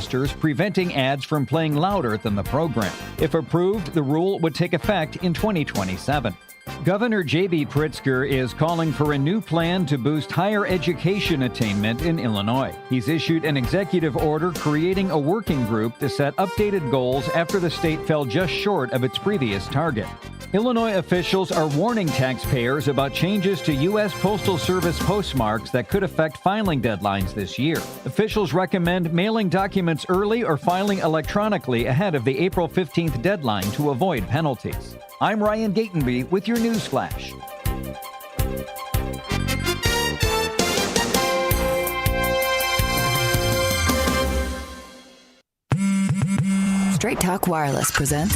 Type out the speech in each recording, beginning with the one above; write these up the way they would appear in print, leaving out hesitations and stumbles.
broadcasters, preventing ads from playing louder than the program. If approved, the rule would take effect in 2027. Governor J.B. Pritzker is calling for a new plan to boost higher education attainment in Illinois. He's issued an executive order creating a working group to set updated goals after the state fell just short of its previous target. Illinois officials are warning taxpayers about changes to U.S. Postal Service postmarks that could affect filing deadlines this year. Officials recommend mailing documents early or filing electronically ahead of the April 15th deadline to avoid penalties. I'm Ryan Gatenby with your news flash. Straight Talk Wireless presents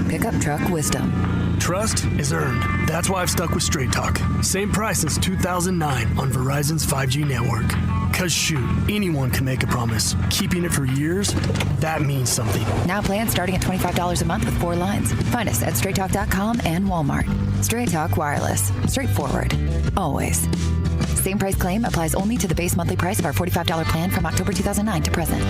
Pickup Truck Wisdom. Trust is earned. That's why I've stuck with Straight Talk. Same price since 2009 on Verizon's 5G network. Cause shoot, anyone can make a promise. Keeping it for years, that means something. Now plans starting at $25 a month with 4 lines. Find us at straighttalk.com and Walmart. Straight Talk Wireless. Straightforward. Always. Same price claim applies only to the base monthly price of our $45 plan from October 2009 to present.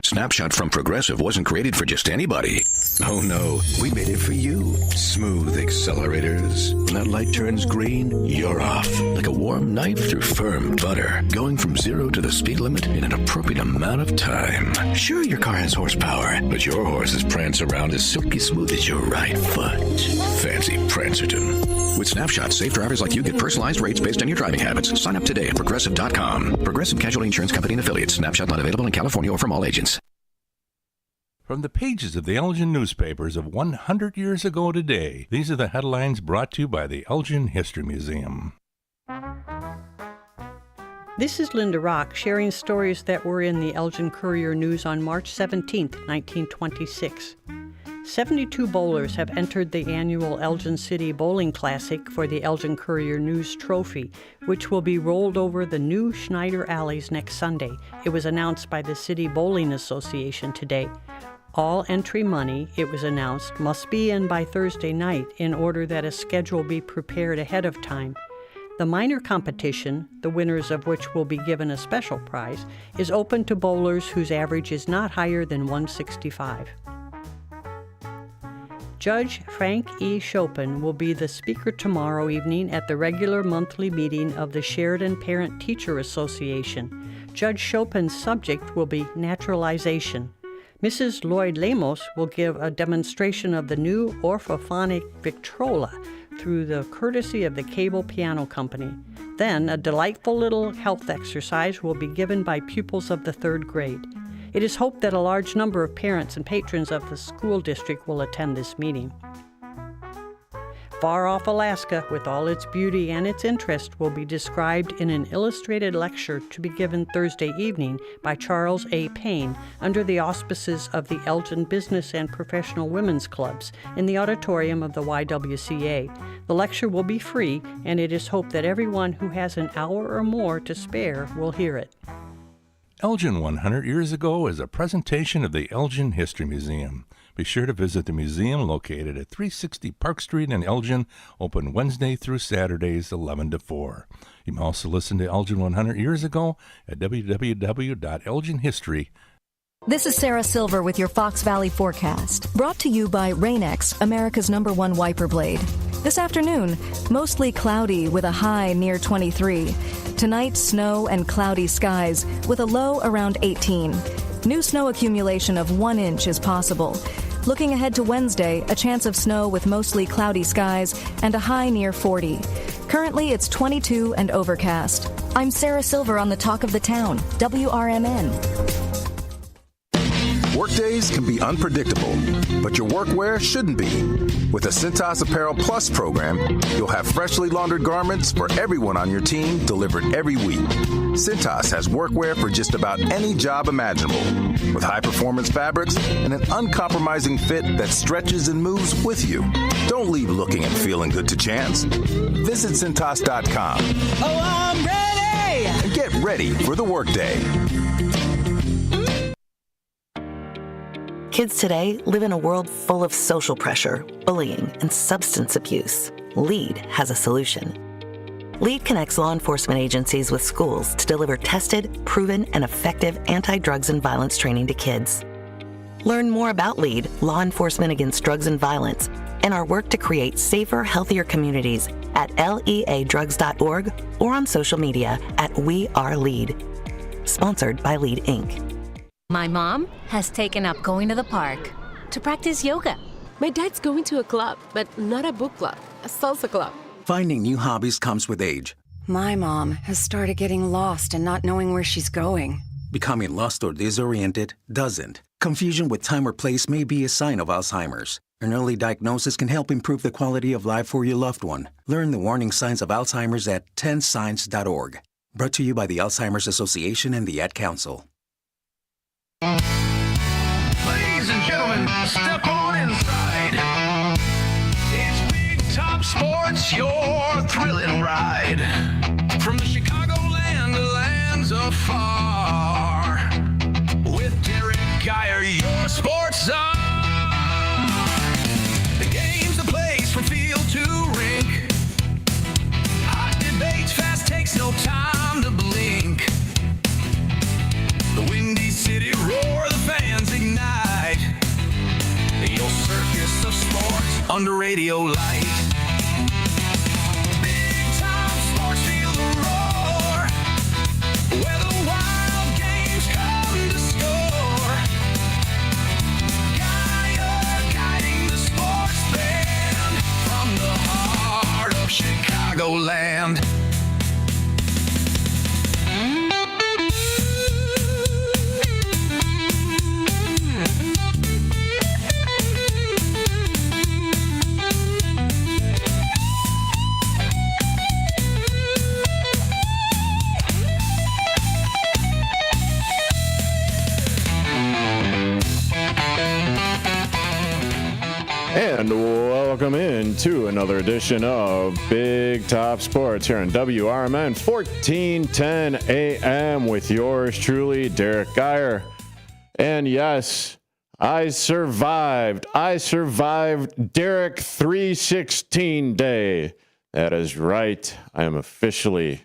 Snapshot from Progressive wasn't created for just anybody. Oh no, we made it for you. Smooth accelerators. When that light turns green, you're off. Like a warm knife through firm butter. Going from 0 to the speed limit in an appropriate amount of time. Sure, your car has horsepower, but your horses prance around as silky smooth as your right foot. Fancy Prancerton. With Snapshot, safe drivers like you get personalized rates based on your driving habits. Sign up today at Progressive.com. Progressive Casualty Insurance Company and Affiliates. Snapshot not available in California or from all agents. From the pages of the Elgin newspapers of 100 years ago today, these are the headlines brought to you by the Elgin History Museum. This is Linda Rock sharing stories that were in the Elgin Courier News on March 17, 1926. 72 bowlers have entered the annual Elgin City Bowling Classic for the Elgin Courier News Trophy, which will be rolled over the new Schneider Alleys next Sunday. It was announced by the City Bowling Association today. All entry money, it was announced, must be in by Thursday night in order that a schedule be prepared ahead of time. The minor competition, the winners of which will be given a special prize, is open to bowlers whose average is not higher than 165. Judge Frank E. Chopin will be the speaker tomorrow evening at the regular monthly meeting of the Sheridan Parent-Teacher Association. Judge Chopin's subject will be naturalization. Mrs. Lloyd Lamos will give a demonstration of the new orphophonic Victrola through the courtesy of the Cable Piano Company. Then a delightful little health exercise will be given by pupils of the 3rd grade. It is hoped that a large number of parents and patrons of the school district will attend this meeting. Far-off Alaska, with all its beauty and its interest, will be described in an illustrated lecture to be given Thursday evening by Charles A. Payne under the auspices of the Elgin Business and Professional Women's Clubs in the auditorium of the YWCA. The lecture will be free, and it is hoped that everyone who has an hour or more to spare will hear it. Elgin 100 Years Ago is a presentation of the Elgin History Museum. Be sure to visit the museum located at 360 Park Street in Elgin, open Wednesday through Saturdays 11 to 4. You can also listen to Elgin 100 Years Ago at www.elginhistory.com. This is Sarah Silver with your Fox Valley forecast, brought to you by Rain-X, America's #1 wiper blade. This afternoon, mostly cloudy with a high near 23. Tonight, snow and cloudy skies with a low around 18. New snow accumulation of 1 inch is possible. Looking ahead to Wednesday, a chance of snow with mostly cloudy skies and a high near 40. Currently, it's 22 and overcast. I'm Sarah Silver on the Talk of the Town, WRMN. Workdays can be unpredictable, but your workwear shouldn't be. With the Cintas Apparel Plus program, you'll have freshly laundered garments for everyone on your team delivered every week. Cintas has workwear for just about any job imaginable, with high-performance fabrics and an uncompromising fit that stretches and moves with you. Don't leave looking and feeling good to chance. Visit Cintas.com. Oh, I'm ready! And get ready for the workday. Kids today live in a world full of social pressure, bullying, and substance abuse. LEAD has a solution. LEAD connects law enforcement agencies with schools to deliver tested, proven, and effective anti-drugs and violence training to kids. Learn more about LEAD, Law Enforcement Against Drugs and Violence, and our work to create safer, healthier communities at leadrugs.org or on social media at We Are LEAD. Sponsored by LEAD, Inc. My mom has taken up going to the park to practice yoga. My dad's going to a club, but not a book club, a salsa club. Finding new hobbies comes with age. My mom has started getting lost and not knowing where she's going. Becoming lost or disoriented doesn't. Confusion with time or place may be a sign of Alzheimer's. An early diagnosis can help improve the quality of life for your loved one. Learn the warning signs of Alzheimer's at 10signs.org. Brought to you by the Alzheimer's Association and the Ad Council. Ladies and gentlemen, step on inside. It's Big Top Sports, your thrilling ride. From the Chicagoland to lands afar. With Derrick Geyer, your sports czar. The game's the place from field to rink. Hot debates, fast takes, no time to blink. The Windy City roar, the fans ignite. Your circus of sports under radio light. Big time sports, feel the roar. Where the wild games come to score. Guiding the sports band from the heart of Chicagoland. And welcome in to another edition of Big Top Sports here on WRMN 1410 AM with yours truly, Derrick Geyer. And yes, I survived Derrick 316 Day. That is right. I am officially,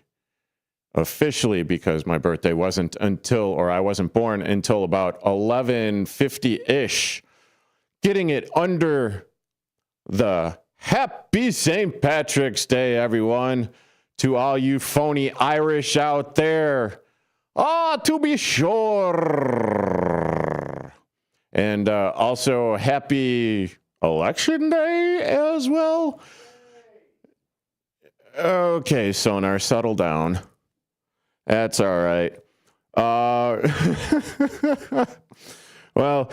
because my birthday wasn't until, or I wasn't born until about 11:50-ish. Getting it under the happy St. Patrick's Day, everyone. To all you phony Irish out there. To be sure. And also happy Election Day as well. Okay, Sonar, settle down. That's all right. Well,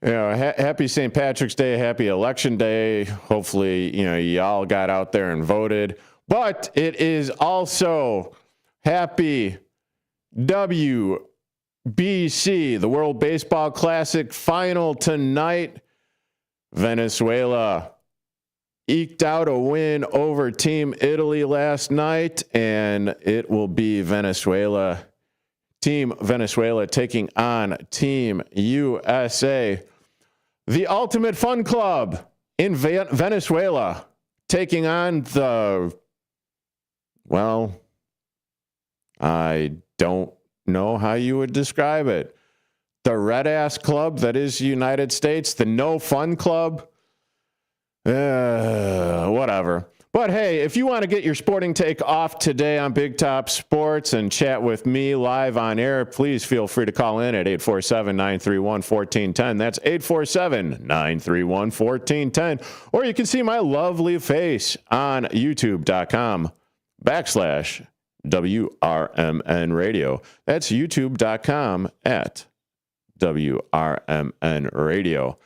happy St. Patrick's Day, happy Election Day. Hopefully, y'all got out there and voted. But it is also happy WBC, the World Baseball Classic final tonight. Venezuela eked out a win over Team Italy last night, and it will be Team Venezuela taking on Team USA. The Ultimate Fun Club in Venezuela taking on I don't know how you would describe it. The Red Ass Club that is the United States, the No Fun Club. Whatever. But hey, if you want to get your sporting take off today on Big Top Sports and chat with me live on air, please feel free to call in at 847-931-1410. That's 847-931-1410. Or you can see my lovely face on youtube.com/WRMN radio. That's youtube.com/WRMN radio.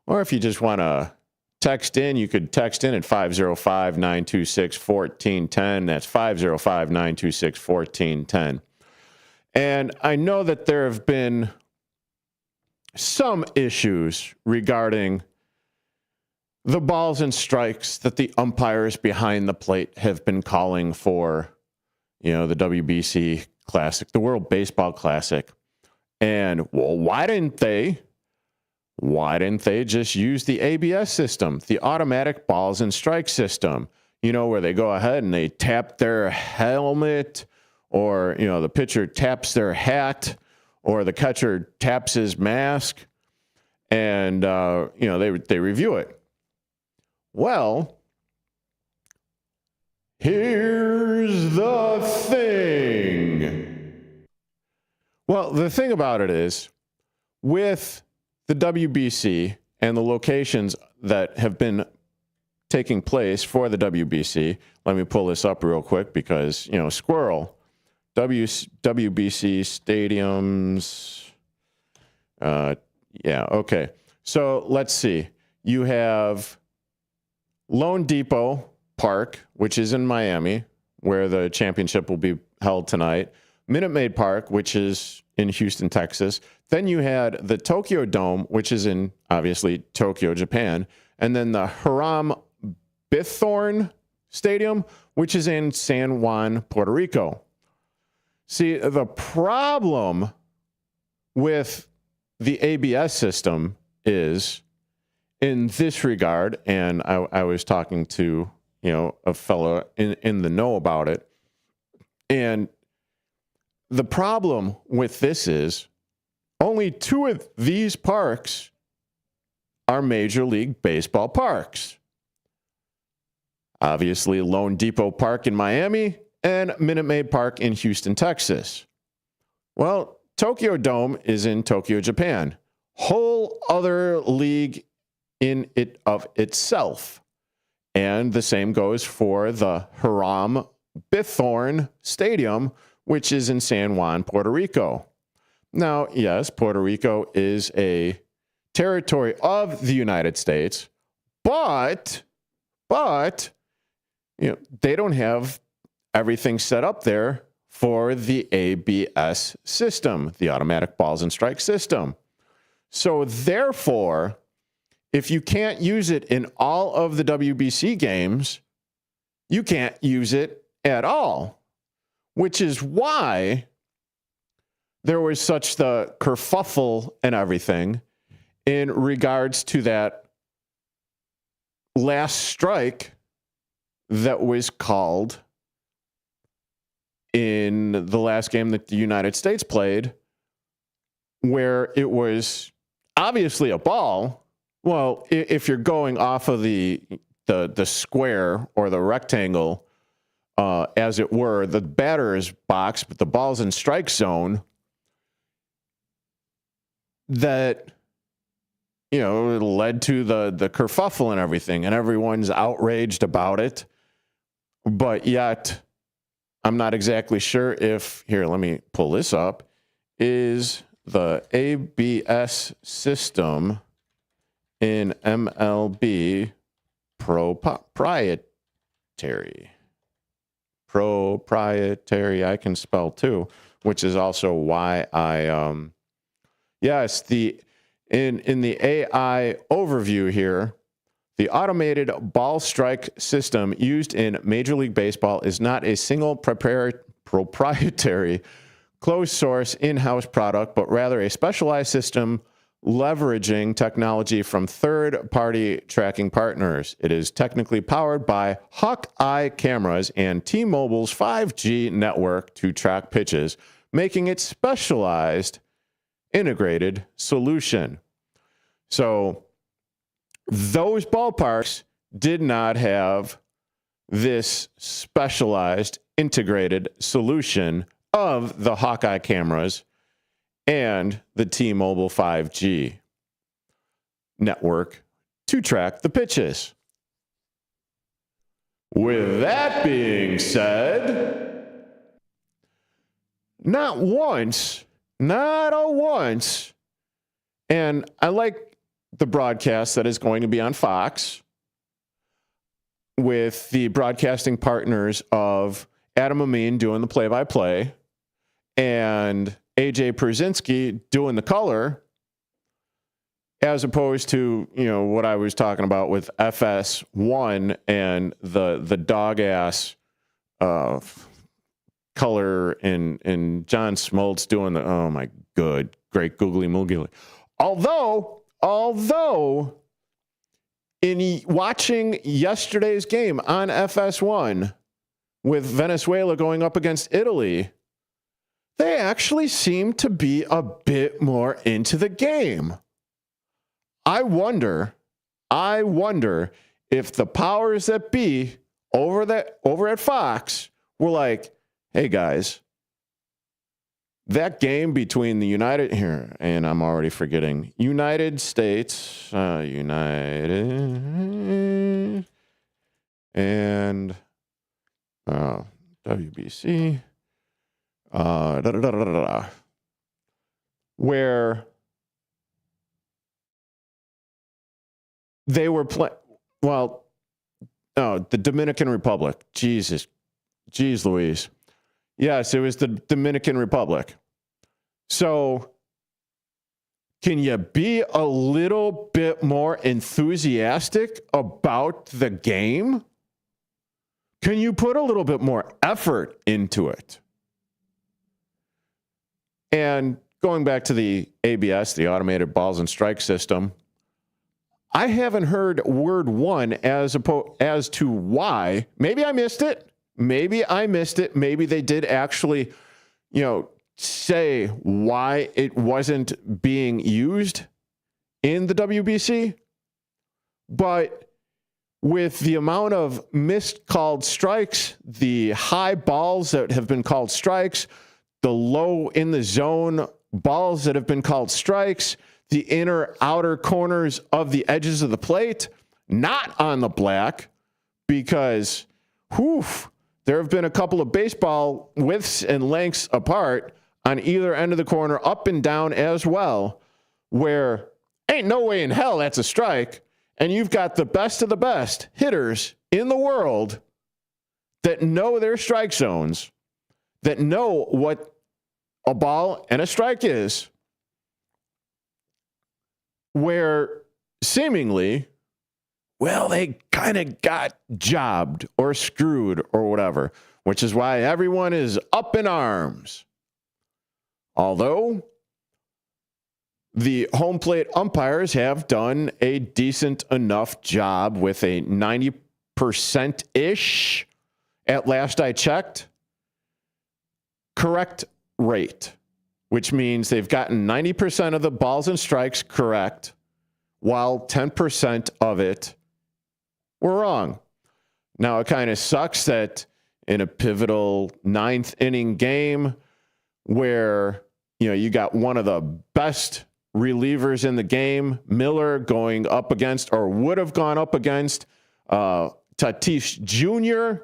Or if you just want to text in, you could text in at 505-926-1410. That's 505-926-1410. And I know that there have been some issues regarding the balls and strikes that the umpires behind the plate have been calling for, the WBC Classic, the World Baseball Classic. And, well, why didn't they just use the ABS system, the automatic balls and strike system? where they go ahead and they tap their helmet, or, the pitcher taps their hat, or the catcher taps his mask, and, they review it. Well, here's the thing. Well, the thing about it is, with the WBC and the locations that have been taking place for the WBC, let me pull this up real quick because, Squirrel, WBC stadiums. Okay. So let's see. You have Lone Depot Park, which is in Miami, where the championship will be held tonight. Minute Maid Park, which is in Houston, Texas. Then you had the Tokyo Dome, which is in, obviously, Tokyo, Japan. And then the Hiram Bithorn Stadium, which is in San Juan, Puerto Rico. See, the problem with the ABS system is, in this regard, and I was talking to, a fellow in the know about it, and the problem with this is only 2 of these parks are Major League Baseball parks. Obviously, Lone Depot Park in Miami and Minute Maid Park in Houston, Texas. Well, Tokyo Dome is in Tokyo, Japan. Whole other league in it of itself. And the same goes for the Hiram Bithorn Stadium, which is in San Juan, Puerto Rico. Now, yes, Puerto Rico is a territory of the United States, but they don't have everything set up there for the ABS system, the automatic balls and strike system. So therefore, if you can't use it in all of the WBC games, you can't use it at all, which is why there was such the kerfuffle and everything in regards to that last strike that was called in the last game that the United States played, where it was obviously a ball. Well, if you're going off of the square or the rectangle, as it were, the batter's box, but the ball's in strike zone, that, it led to the kerfuffle and everything, and everyone's outraged about it. But yet, I'm not exactly sure if, here, let me pull this up, is the ABS system in MLB proprietary, I can spell too, which is also why I, yes, in the AI overview here, the automated ball strike system used in Major League Baseball is not a single proprietary closed source in-house product, but rather a specialized system leveraging technology from third-party tracking partners. It is technically powered by Hawkeye cameras and T-Mobile's 5G network to track pitches, making it specialized integrated solution. So those ballparks did not have this specialized integrated solution of the Hawkeye cameras and the T-Mobile 5G network to track the pitches. With that being said, not once, and I like the broadcast that is going to be on Fox with the broadcasting partners of Adam Amin doing the play-by-play and AJ Przinsky doing the color, as opposed to, what I was talking about with FS1 and the dog-ass color and John Smoltz doing the, oh my good, great googly moogly. Although in watching yesterday's game on FS1 with Venezuela going up against Italy, they actually seem to be a bit more into the game. I wonder if the powers that be over at Fox were like, hey guys, that game between the United States, and WBC, where they were playing, the Dominican Republic. Jeez Louise. Yes, it was the Dominican Republic. So can you be a little bit more enthusiastic about the game? Can you put a little bit more effort into it? And going back to the ABS, the automated balls and strike system, I haven't heard word one as to why. Maybe I missed it. Maybe they did actually, say why it wasn't being used in the WBC. But with the amount of missed called strikes, the high balls that have been called strikes, the low in the zone balls that have been called strikes, the inner outer corners of the edges of the plate, not on the black, because there have been a couple of baseball widths and lengths apart on either end of the corner, up and down as well, where ain't no way in hell that's a strike. And you've got the best of the best hitters in the world that know their strike zones, that know what a ball and a strike is, where seemingly, they kind of got jobbed or screwed or whatever, which is why everyone is up in arms. Although the home plate umpires have done a decent enough job with a 90%-ish, at last I checked, correct rate, which means they've gotten 90% of the balls and strikes correct, while 10% of it were wrong. Now, it kind of sucks that in a pivotal 9th inning game where, you got one of the best relievers in the game, Miller, going up against, or would have gone up against, Tatis Jr.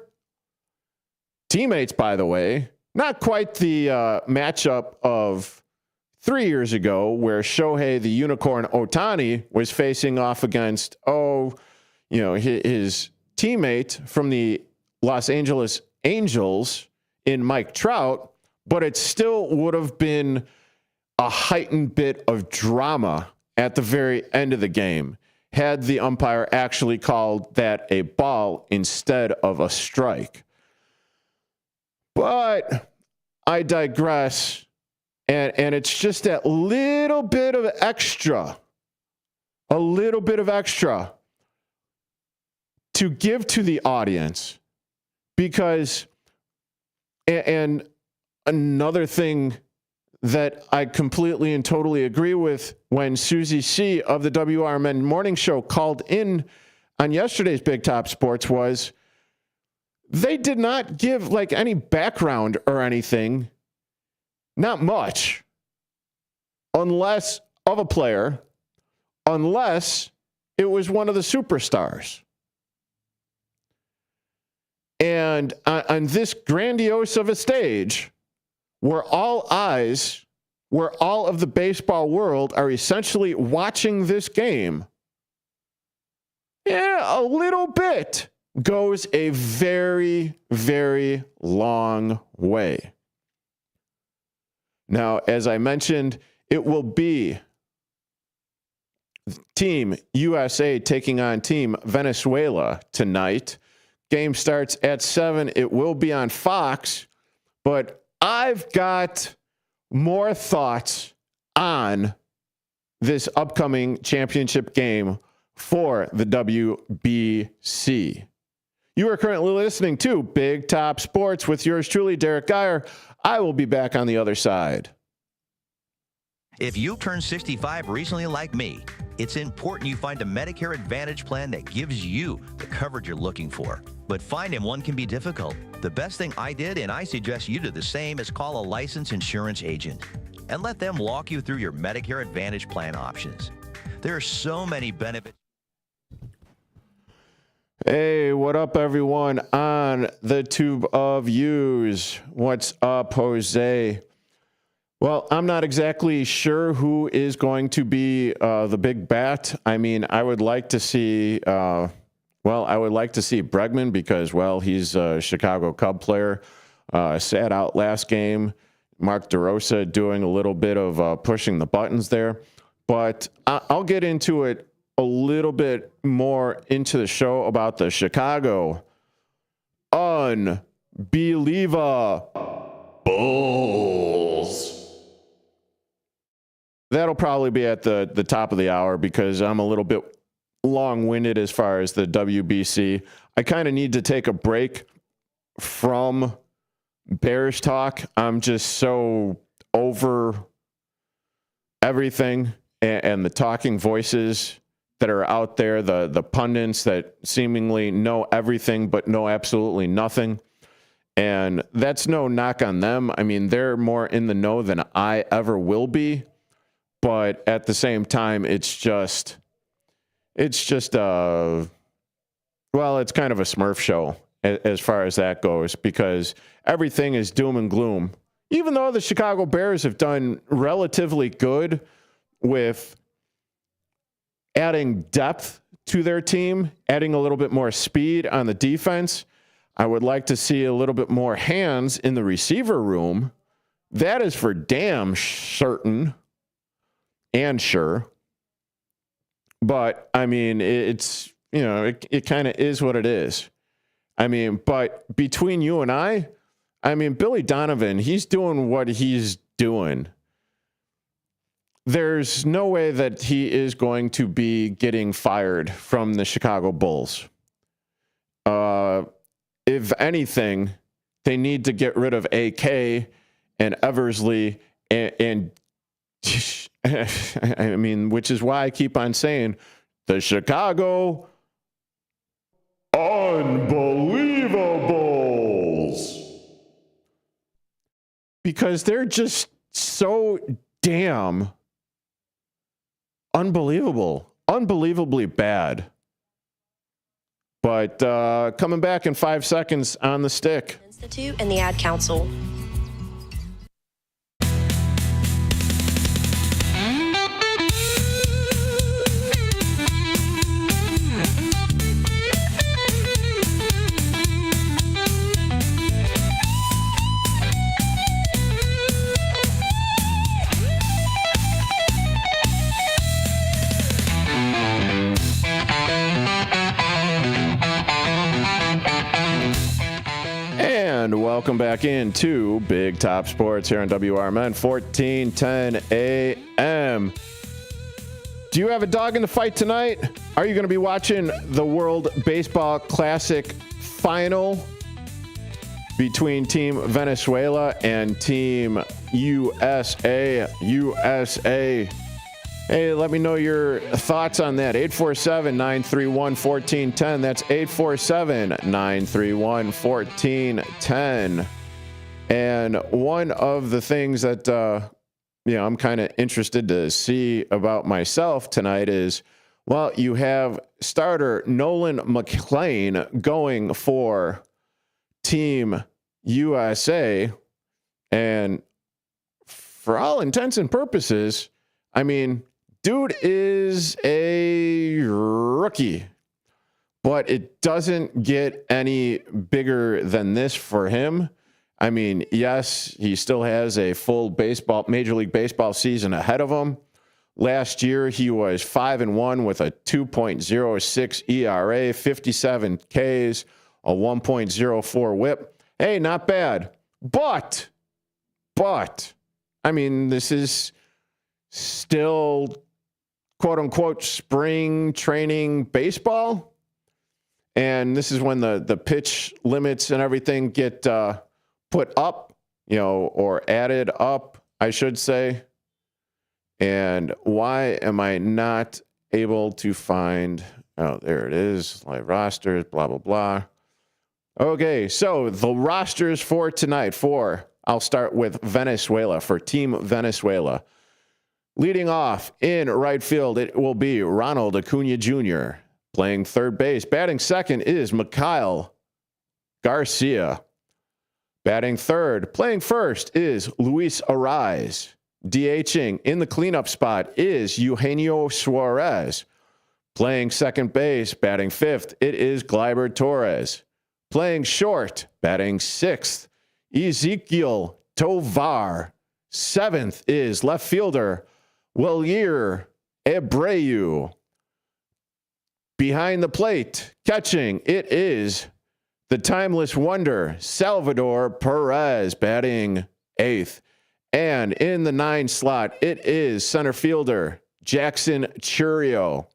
Teammates, by the way, not quite the matchup of 3 years ago where Shohei the Unicorn Ohtani was facing off against, his teammate from the Los Angeles Angels in Mike Trout, but it still would have been a heightened bit of drama at the very end of the game had the umpire actually called that a ball instead of a strike. But I digress, and it's just that little bit of extra to give to the audience, because, and another thing that I completely and totally agree with when Susie C. of the WRMN Morning Show called in on yesterday's Big Top Sports was they did not give any background or anything, not much, unless of a player, unless it was one of the superstars. And on this grandiose of a stage, where all eyes, where all of the baseball world are essentially watching this game, a little bit goes a very, very long way. Now, as I mentioned, it will be Team USA taking on Team Venezuela tonight. Game starts at 7. It will be on Fox, but I've got more thoughts on this upcoming championship game for the WBC. You are currently listening to Big Top Sports with yours truly, Derrick Geyer. I will be back on the other side. If you turned 65 recently like me, it's important you find a Medicare Advantage plan that gives you the coverage you're looking for. But finding one can be difficult. The best thing I did, and I suggest you do the same, is call a licensed insurance agent and let them walk you through your Medicare Advantage plan options. There are so many benefits. Hey, what up, everyone on the Tube of Yous? What's up, Jose? Well, I'm not exactly sure who is going to be the big bat. I mean, I would like to see, Bregman because, well, he's a Chicago Cub player. Sat out last game. Mark DeRosa doing a little bit of pushing the buttons there. But I'll get into it a little bit more into the show about the Chicago Unbelieve-a-BULLS. That'll probably be at the top of the hour because I'm a little bit long-winded as far as the WBC. I kind of need to take a break from Bears talk. I'm just so over everything and the talking voices that are out there, the pundits that seemingly know everything but know absolutely nothing. And that's no knock on them. I mean, they're more in the know than I ever will be. But at the same time, it's kind of a Smurf show as far as that goes, because everything is doom and gloom. Even though the Chicago Bears have done relatively good with adding depth to their team, adding a little bit more speed on the defense, I would like to see a little bit more hands in the receiver room. That is for damn certain. And sure. But I mean, it kind of is what it is. I mean, but between you and I mean, Billy Donovan, he's doing what he's doing. There's no way that he is going to be getting fired from the Chicago Bulls. If anything, they need to get rid of AK and Eversley and I mean, which is why I keep on saying the Chicago Unbelieve-a-BULLS, because they're just so damn unbelievably bad. But coming back in 5 seconds on the stick. Institute and the Ad Council. And welcome back into Big Top Sports here on WRMN 1410 AM. Do you have a dog in the fight tonight? Are you going to be watching the World Baseball Classic final between Team Venezuela and Team USA? Hey, let me know your thoughts on that. 847-931-1410. That's 847-931-1410. And one of the things that, I'm kind of interested to see about myself tonight is, well, you have starter Nolan McLean going for Team USA. And for all intents and purposes, I mean, dude is a rookie, but it doesn't get any bigger than this for him. I mean, yes, he still has a full Major League Baseball season ahead of him. Last year, he was 5-1 with a 2.06 ERA, 57 Ks, a 1.04 WHIP. Hey, not bad. But, I mean, this is still quote-unquote spring training baseball. And this is when the pitch limits and everything get put up, or added up, I should say. And why am I not able to find... Oh, there it is. Live rosters, blah, blah, blah. Okay, so the rosters for tonight I'll start with Venezuela, for Team Venezuela. Leading off in right field, it will be Ronald Acuna Jr. Playing third base. Batting second is Mikhail Garcia. Batting third. Playing first is Luis Arraez. DHing in the cleanup spot is Eugenio Suarez. Playing second base, batting fifth, it is Gleyber Torres. Playing short, batting sixth, Ezequiel Tovar. Seventh is left fielder Wilyer Abreu. Behind the plate, catching, it is the timeless wonder, Salvador Perez, batting eighth. And in the 9 slot, it is center fielder Jackson Churio.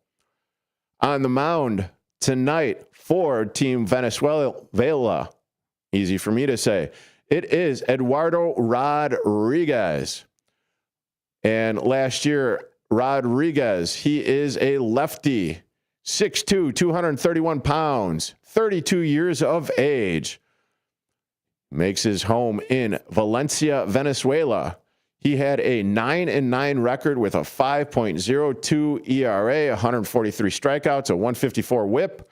On the mound tonight for Team Venezuela, easy for me to say, it is Eduardo Rodriguez. And last year, Rodriguez, he is a lefty, 6'2", 231 pounds, 32 years of age. Makes his home in Valencia, Venezuela. He had a 9-9 record with a 5.02 ERA, 143 strikeouts, a 154 whip,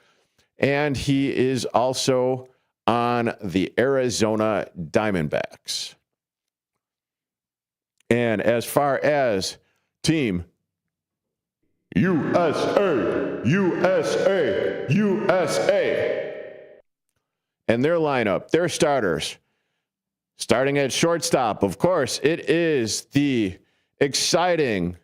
and he is also on the Arizona Diamondbacks. And as far as Team USA, and their lineup, their starters, starting at shortstop, of course, it is the exciting,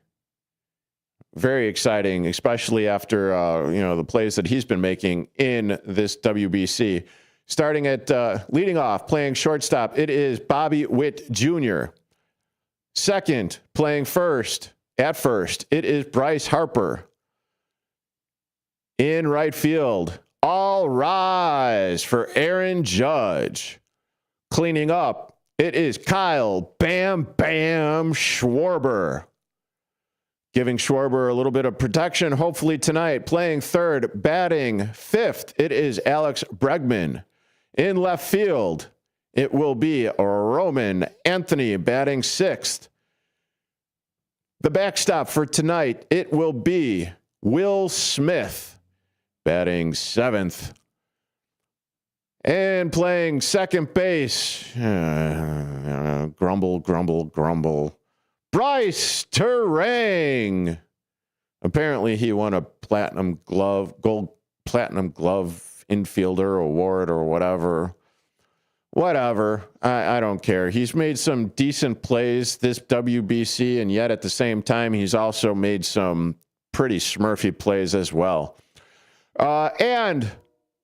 very exciting, especially after, the plays that he's been making in this WBC. Starting at leading off, playing shortstop, it is Bobby Witt Jr. Second, playing first, it is Bryce Harper. In right field, all rise for Aaron Judge. Cleaning up, it is Kyle Bam Bam Schwarber. Giving Schwarber a little bit of protection, hopefully tonight. Playing third, batting fifth, it is Alex Bregman. In left field, it will be Roman Anthony, batting sixth. The backstop for tonight, it will be Will Smith, batting seventh. And playing second base, grumble. Bryce Terang. Apparently he won a gold platinum glove infielder award or whatever. I don't care. He's made some decent plays this WBC, and yet at the same time, he's also made some pretty smurfy plays as well. And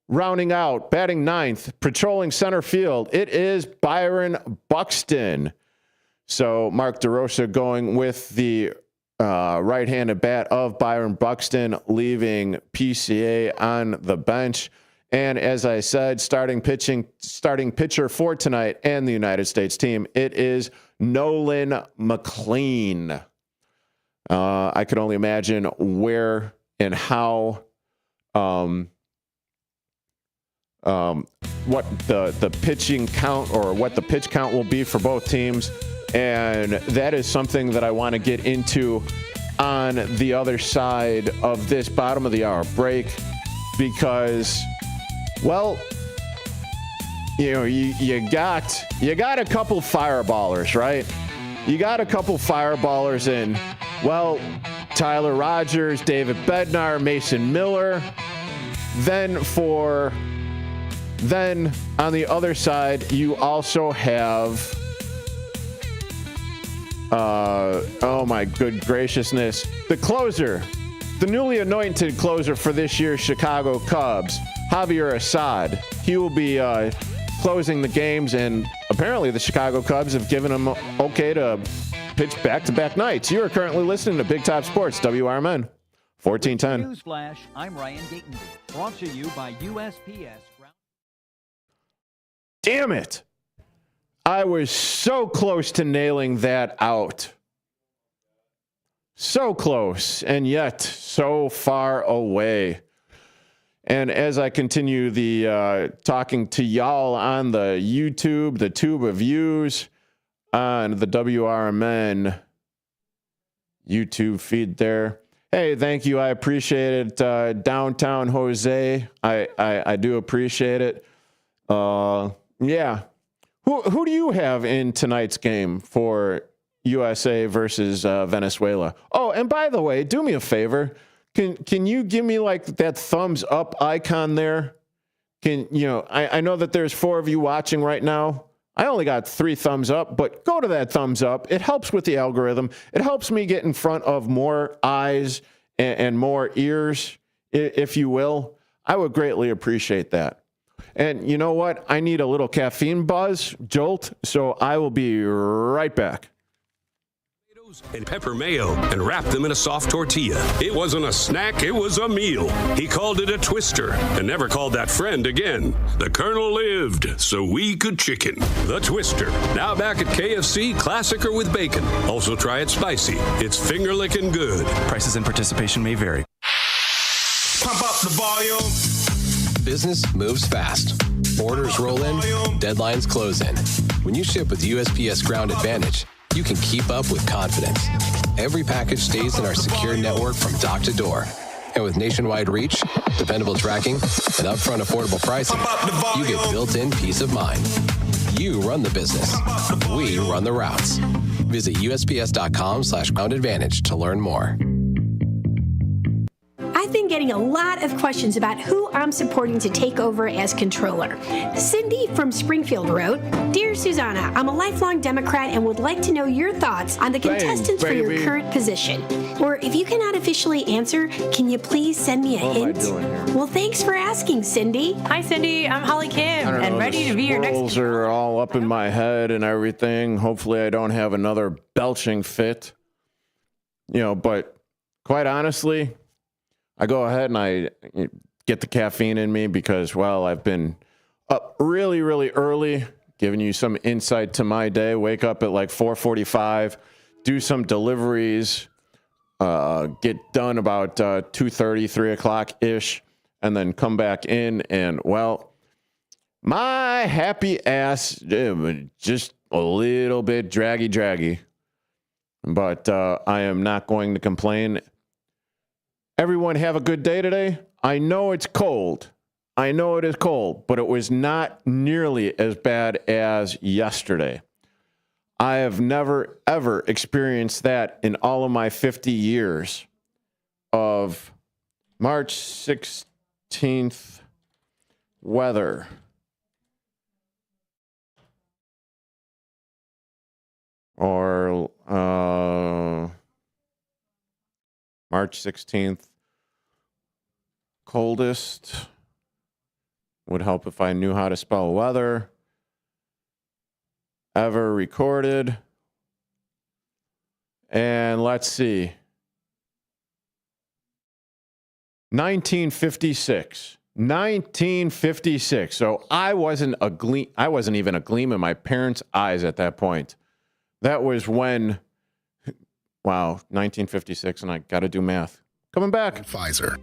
rounding out, batting ninth, patrolling center field, it is Byron Buxton. So Mark DeRosa going with the right-handed bat of Byron Buxton, leaving PCA on the bench. And as I said, starting pitcher for tonight and the United States team, it is Nolan McLean. I could only imagine where and how, what the pitching count or what the pitch count will be for both teams. And that is something that I want to get into on the other side of this bottom of the hour break, because, well, you got a couple fireballers, right? You got a couple fireballers in, well, Tyler Rogers, David Bednar, Mason Miller. Then on the other side, you also have, oh my good graciousness, the closer, the newly anointed closer for this year's Chicago Cubs, Javier Assad. He will be closing the games, and apparently the Chicago Cubs have given him okay to pitch back-to-back nights. You are currently listening to Big Top Sports, WRMN. 14-10. Newsflash, I'm Ryan Gatenby. Brought to you by USPS. Damn it. I was so close to nailing that out. So close, and yet so far away. And as I continue the talking to y'all on the YouTube, the tube of views, on the WRMN YouTube feed there. Hey, thank you. I appreciate it. Downtown Jose. I do appreciate it. Yeah. Who do you have in tonight's game for USA versus Venezuela? Oh, and by the way, do me a favor. Can you give me like that thumbs up icon there? I know that there's 4 of you watching right now. I only got 3 thumbs up, but go to that thumbs up. It helps with the algorithm. It helps me get in front of more eyes and more ears, if you will. I would greatly appreciate that. And you know what? I need a little caffeine buzz, jolt, so I will be right back. And pepper mayo and wrapped them in a soft tortilla. It wasn't a snack, it was a meal. He called it a twister and never called that friend again. The Colonel lived so we could chicken. The Twister, now back at KFC, classic or with bacon. Also try it spicy. It's finger-licking good. Prices and participation may vary. Pump up the volume. Business moves fast. Orders roll in, deadlines close in. When you ship with USPS Ground Advantage, you can keep up with confidence. Every package stays in our secure network from dock to door. And with nationwide reach, dependable tracking, and upfront affordable pricing, you get built-in peace of mind. You run the business. We run the routes. Visit USPS.com/groundadvantage to learn more. I've been getting a lot of questions about who I'm supporting to take over as controller. Cindy from Springfield wrote, Dear Susanna, I'm a lifelong Democrat and would like to know your thoughts on the contestants for your current position. Or if you cannot officially answer, can you please send me a hint? Well, thanks for asking, Cindy. Hi, Cindy. I'm Holly Kim and ready to be your next. Squirrels are all up in my head and everything. Hopefully I don't have another belching fit. But quite honestly, I go ahead and I get the caffeine in me because, well, I've been up really, really early, giving you some insight to my day. Wake up at like 4:45, do some deliveries, get done about 2:30, 3 o'clock-ish, and then come back in. And, well, my happy ass, just a little bit draggy. But I am not going to complain. Everyone have a good day today. I know it's cold. I know it is cold, but it was not nearly as bad as yesterday. I have never, ever experienced that in all of my 50 years of March 16th weather. Or March 16th, coldest. Would help if I knew how to spell weather. Ever recorded. And let's see. 1956. 1956. So I wasn't even a gleam in my parents' eyes at that point. That was when, wow, 1956, and I got to do math. Coming back. Pfizer.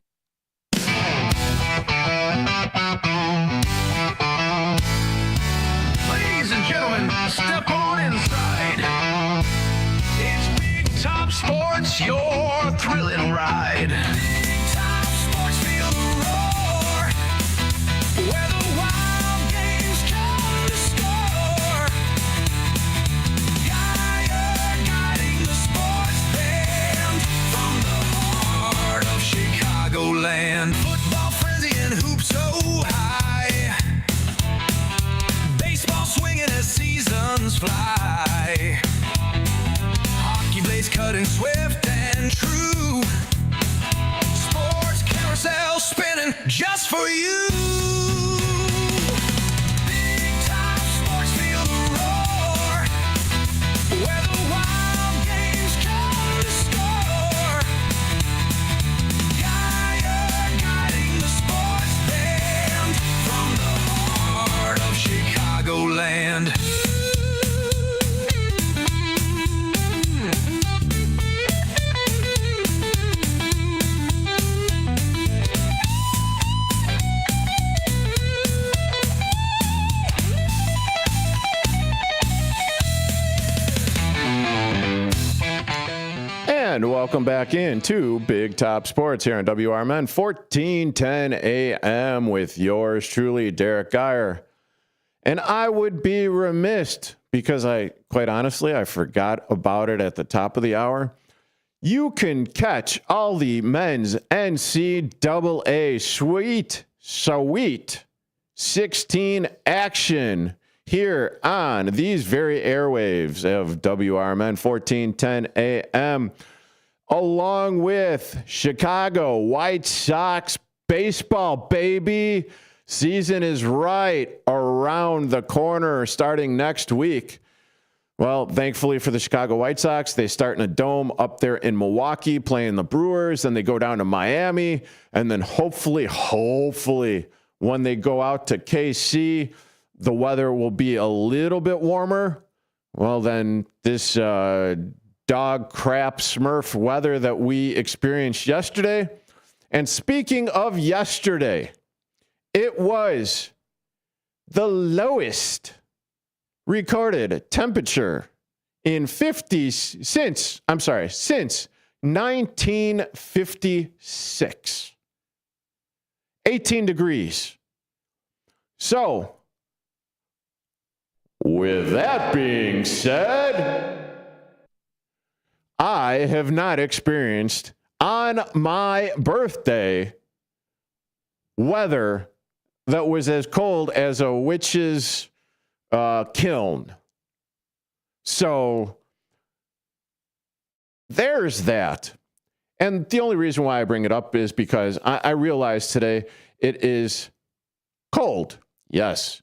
Ladies and gentlemen, step on inside. It's Big Top Sports, your thrilling ride. Big Top Sports, feel the roar. Where the wild games come to score. Geyer guiding the sports band from the heart of Chicagoland. Football frenzy and hoops so high. Baseball swinging as seasons fly. Hockey blades cutting swift and true. Sports carousel spinning just for you. Big Top Sports, feel the roar. Where the wild games come to score. welcome back into Big Top Sports here on WRMN 1410 AM with yours truly, Derrick Geyer. And I would be remiss because quite honestly, I forgot about it at the top of the hour. You can catch all the men's NCAA Sweet 16 action here on these very airwaves of WRMN 1410 AM, along with Chicago White Sox baseball, baby. Season is right around the corner starting next week. Well, thankfully for the Chicago White Sox, they start in a dome up there in Milwaukee playing the Brewers. Then they go down to Miami. And then hopefully, when they go out to KC, the weather will be a little bit warmer. Well, then this dog crap Smurf weather that we experienced yesterday. And speaking of yesterday, it was the lowest recorded temperature in since 1956. 18 degrees. So, with that being said, I have not experienced on my birthday weather that was as cold as a witch's kiln. So there's that. And the only reason why I bring it up is because I realized today it is cold. Yes,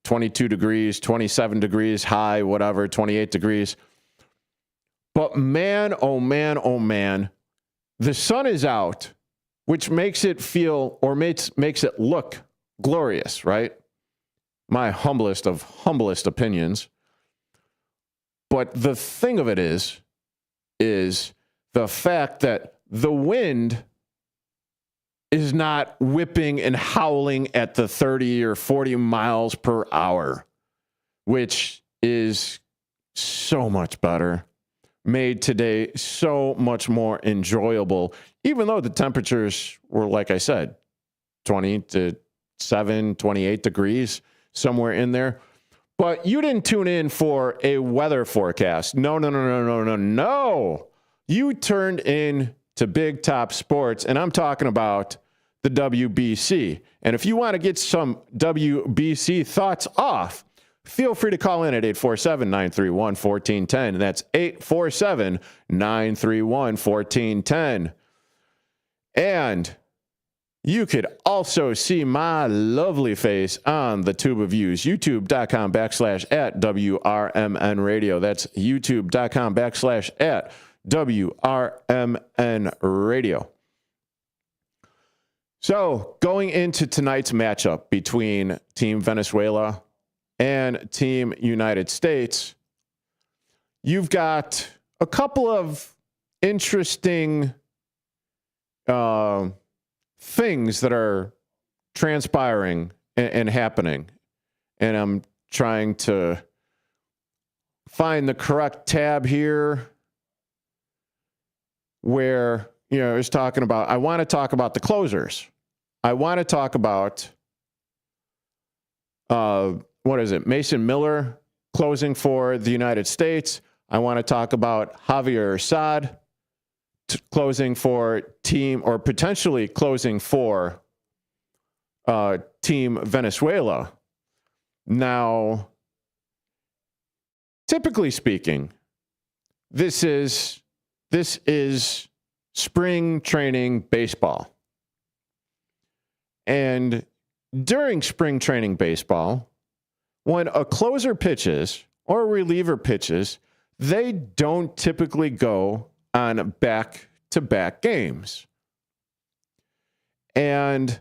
22 degrees, 27 degrees, high, whatever, 28 degrees. But man, oh man, the sun is out, which makes it feel or makes it look glorious, right? My humblest of humblest opinions. But the thing of it is the fact that the wind is not whipping and howling at the 30 or 40 miles per hour, which is so much better. Made today so much more enjoyable, even though the temperatures were, like I said, 28 degrees, somewhere in there. But you didn't tune in for a weather forecast. No. You turned in to Big Top Sports, and I'm talking about the WBC. And if you want to get some WBC thoughts off, feel free to call in at 847-931-1410. That's 847-931-1410. And you could also see my lovely face on the tube of views, youtube.com/@WRMN radio. That's youtube.com/@WRMN radio. So going into tonight's matchup between Team Venezuela and Team United States, you've got a couple of interesting things that are transpiring and happening. And I'm trying to find the correct tab here where, I was talking about, I want to talk about the closers. I want to talk about, Mason Miller closing for the United States. I want to talk about Javier Assad closing for potentially closing for Team Venezuela. Now, typically speaking, this is spring training baseball. And during spring training baseball, when a closer pitches or a reliever pitches, they don't typically go on back-to-back games. And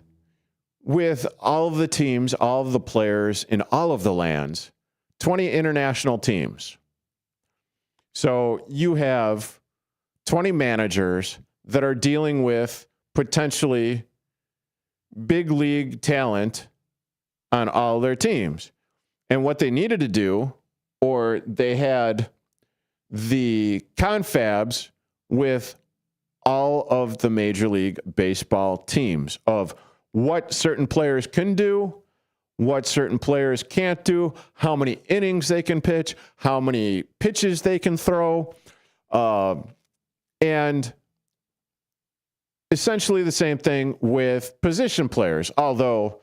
with all of the teams, all of the players in all of the lands, 20 international teams. So you have 20 managers that are dealing with potentially big league talent on all their teams. And what they needed to do, or they had the confabs with all of the Major League Baseball teams of what certain players can do, what certain players can't do, how many innings they can pitch, how many pitches they can throw, and essentially the same thing with position players. Although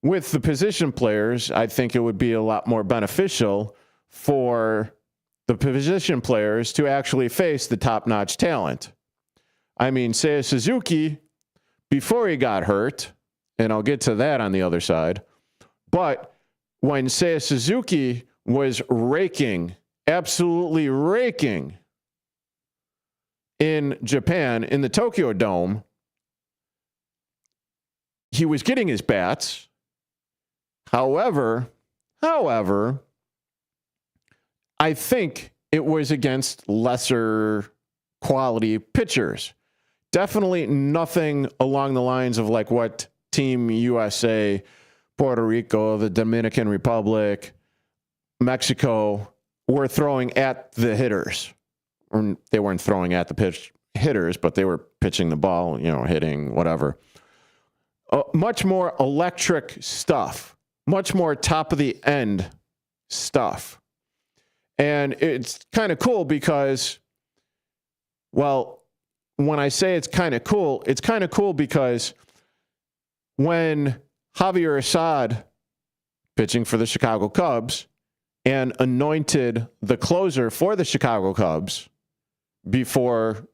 with the position players, I think it would be a lot more beneficial for the position players to actually face the top-notch talent. I mean, Seiya Suzuki, before he got hurt, and I'll get to that on the other side, but when Seiya Suzuki was raking, absolutely raking in Japan, in the Tokyo Dome, he was getting his bats. However, I think it was against lesser quality pitchers. Definitely nothing along the lines of like what Team USA, Puerto Rico, the Dominican Republic, Mexico were throwing at the hitters. Or they weren't throwing at the hitters, but they were pitching the ball, hitting, whatever. Much more electric stuff. Much more top of the end stuff. And it's kind of cool because, well, when I say it's kind of cool because when Javier Assad, pitching for the Chicago Cubs, and anointed the closer for the Chicago Cubs before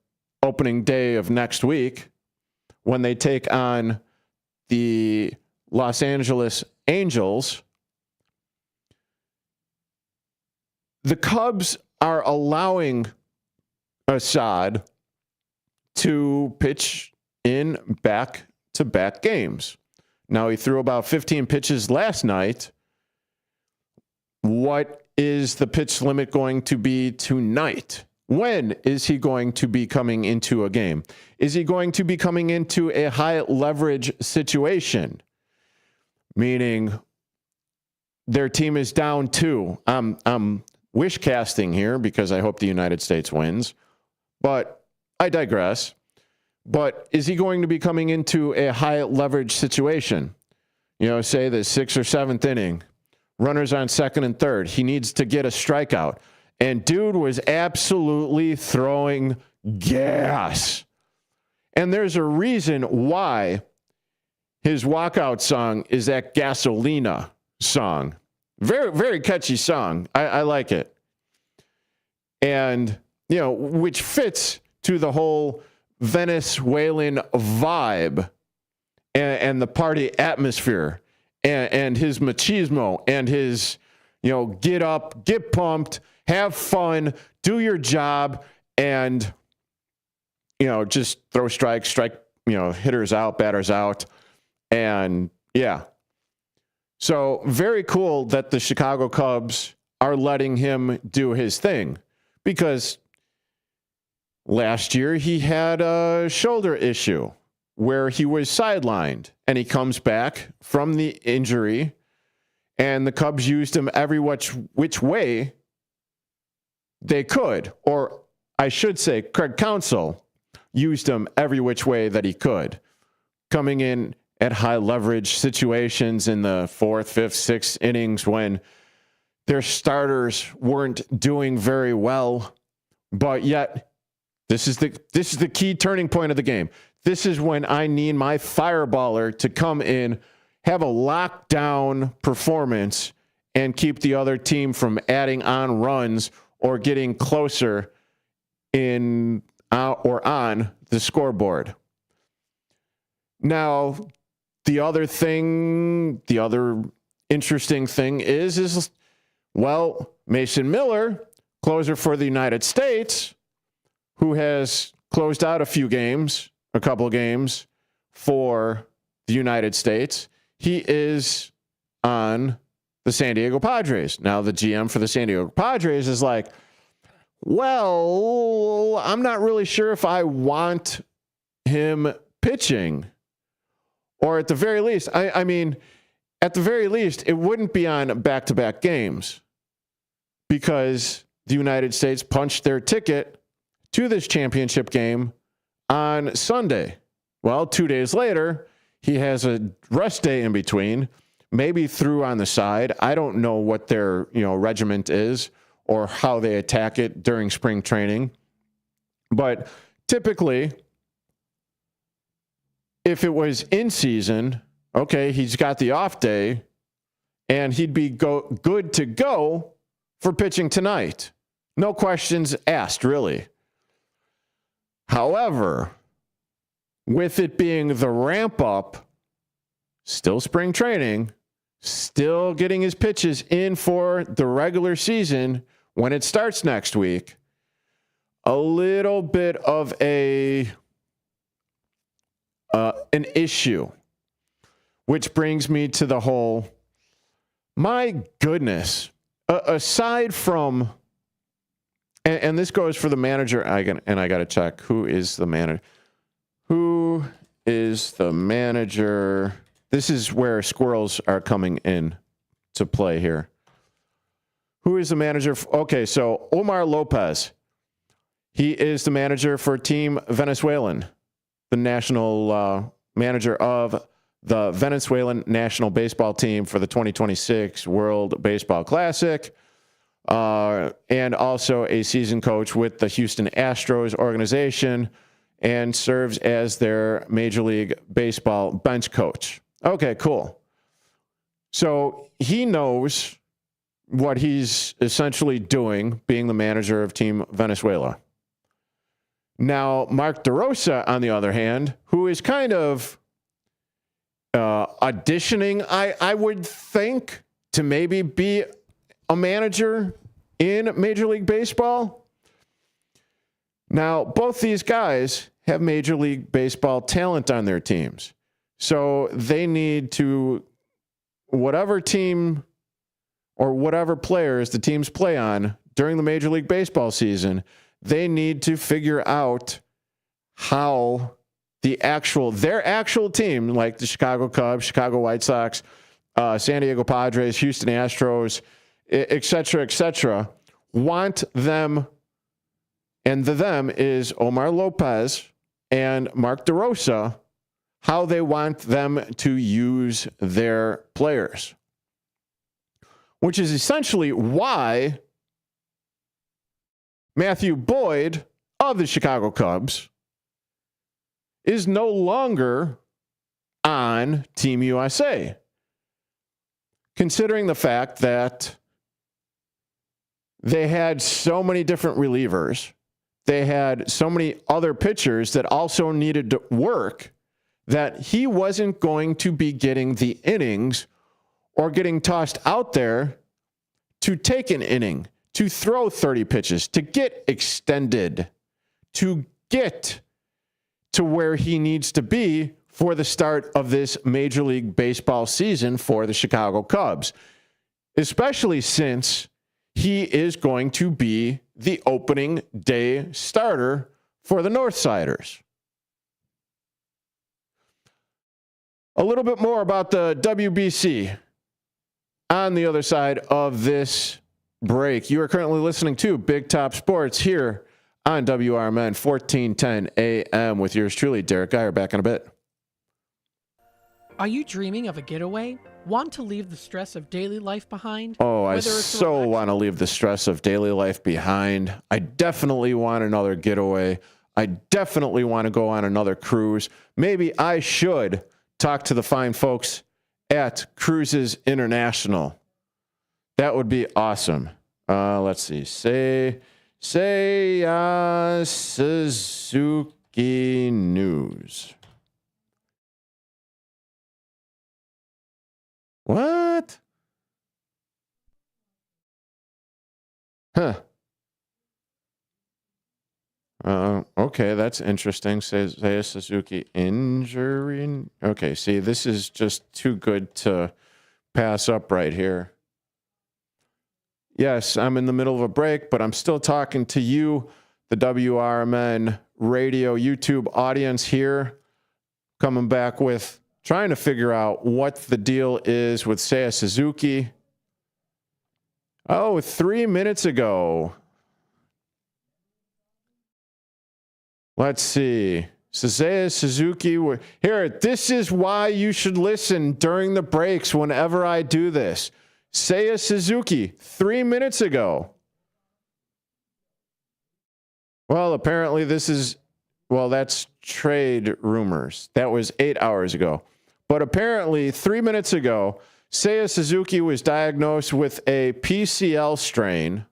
opening day of next week, when they take on the Los Angeles Angels, the Cubs are allowing Assad to pitch in back-to-back games. Now, he threw about 15 pitches last night. What is the pitch limit going to be tonight? When is he going to be coming into a game? Is he going to be coming into a high leverage situation? Meaning their team is down 2. I'm wish casting here because I hope the United States wins, but I digress. But is he going to be coming into a high leverage situation? Say the 6th or 7th inning, runners on second and third. He needs to get a strikeout. And dude was absolutely throwing gas. And there's a reason why his walkout song is that Gasolina song. Very, very catchy song. I like it. And, which fits to the whole Venezuelan vibe and the party atmosphere and his machismo and his, get up, get pumped, have fun, do your job, and, just throw strike, hitters out, batters out. And yeah. So very cool that the Chicago Cubs are letting him do his thing, because last year he had a shoulder issue where he was sidelined, and he comes back from the injury, and the Cubs used him every which way they could, or I should say Craig Counsell used him every which way that he could, coming in at high leverage situations in the 4th, 5th, 6th innings when their starters weren't doing very well. But yet, this is the key turning point of the game. This is when I need my fireballer to come in, have a lockdown performance, and keep the other team from adding on runs or getting closer in or on the scoreboard. Now, the other interesting thing is Mason Miller, closer for the United States, who has closed out a couple of games for the United States. He is on the San Diego Padres. Now, the GM for the San Diego Padres is like, well, I'm not really sure if I want him pitching. Or at the very least, I mean, at the very least, it wouldn't be on back-to-back games, because the United States punched their ticket to this championship game on Sunday. Well, 2 days later, he has a rest day in between, maybe threw on the side. I don't know what their, regiment is or how they attack it during spring training. But typically, if it was in season, okay, he's got the off day, and he'd be good to go for pitching tonight. No questions asked, really. However, with it being the ramp up, still spring training, still getting his pitches in for the regular season when it starts next week, a little bit of an issue, which brings me to the whole, my goodness, aside from, and this goes for the manager, I got to check, who is the manager? Who is the manager? This is where squirrels are coming in to play here. Who is the manager? Okay, so Omar Lopez. He is the manager for Team Venezuelan, the national manager of the Venezuelan national baseball team for the 2026 World Baseball Classic, and also a season coach with the Houston Astros organization, and serves as their Major League Baseball bench coach. Okay, cool. So he knows what he's essentially doing, being the manager of Team Venezuela. Now, Mark DeRosa, on the other hand, who is kind of auditioning, I would think, to maybe be a manager in Major League Baseball. Now, both these guys have Major League Baseball talent on their teams. So they need to, whatever team or whatever players the teams play on during the Major League Baseball season, they need to figure out how their actual team, like the Chicago Cubs, Chicago White Sox, San Diego Padres, Houston Astros, et cetera, want them, and the them is Omar Lopez and Mark DeRosa, how they want them to use their players. Which is essentially why Matthew Boyd of the Chicago Cubs is no longer on Team USA. Considering the fact that they had so many different relievers, they had so many other pitchers that also needed to work, that he wasn't going to be getting the innings or getting tossed out there to take an inning, to throw 30 pitches, to get extended, to get to where he needs to be for the start of this Major League Baseball season for the Chicago Cubs, especially since he is going to be the opening day starter for the Northsiders. A little bit more about the WBC on the other side of this break. You are currently listening to Big Top Sports here on WRMN 1410 AM with yours truly, Derrick Geyer. Back in a bit. Are you dreaming of a getaway? Want to leave the stress of daily life behind? Oh, I so want to leave the stress of daily life behind. I definitely want another getaway. I definitely want to go on another cruise. Maybe I should talk to the fine folks at Cruises International. That would be awesome. Let's see. Say Suzuki News. What? Huh. Okay, that's interesting. Says Suzuki injury. Okay, see, this is just too good to pass up right here. Yes, I'm in the middle of a break, but I'm still talking to you, the WRMN radio YouTube audience here, coming back with trying to figure out what the deal is with Seiya Suzuki. Oh, 3 minutes ago. Let's see. Seiya Suzuki. Here, this is why you should listen during the breaks whenever I do this. Seiya Suzuki, 3 minutes ago. Well, apparently that's trade rumors. That was 8 hours ago. But apparently 3 minutes ago, Seiya Suzuki was diagnosed with a PCL strain.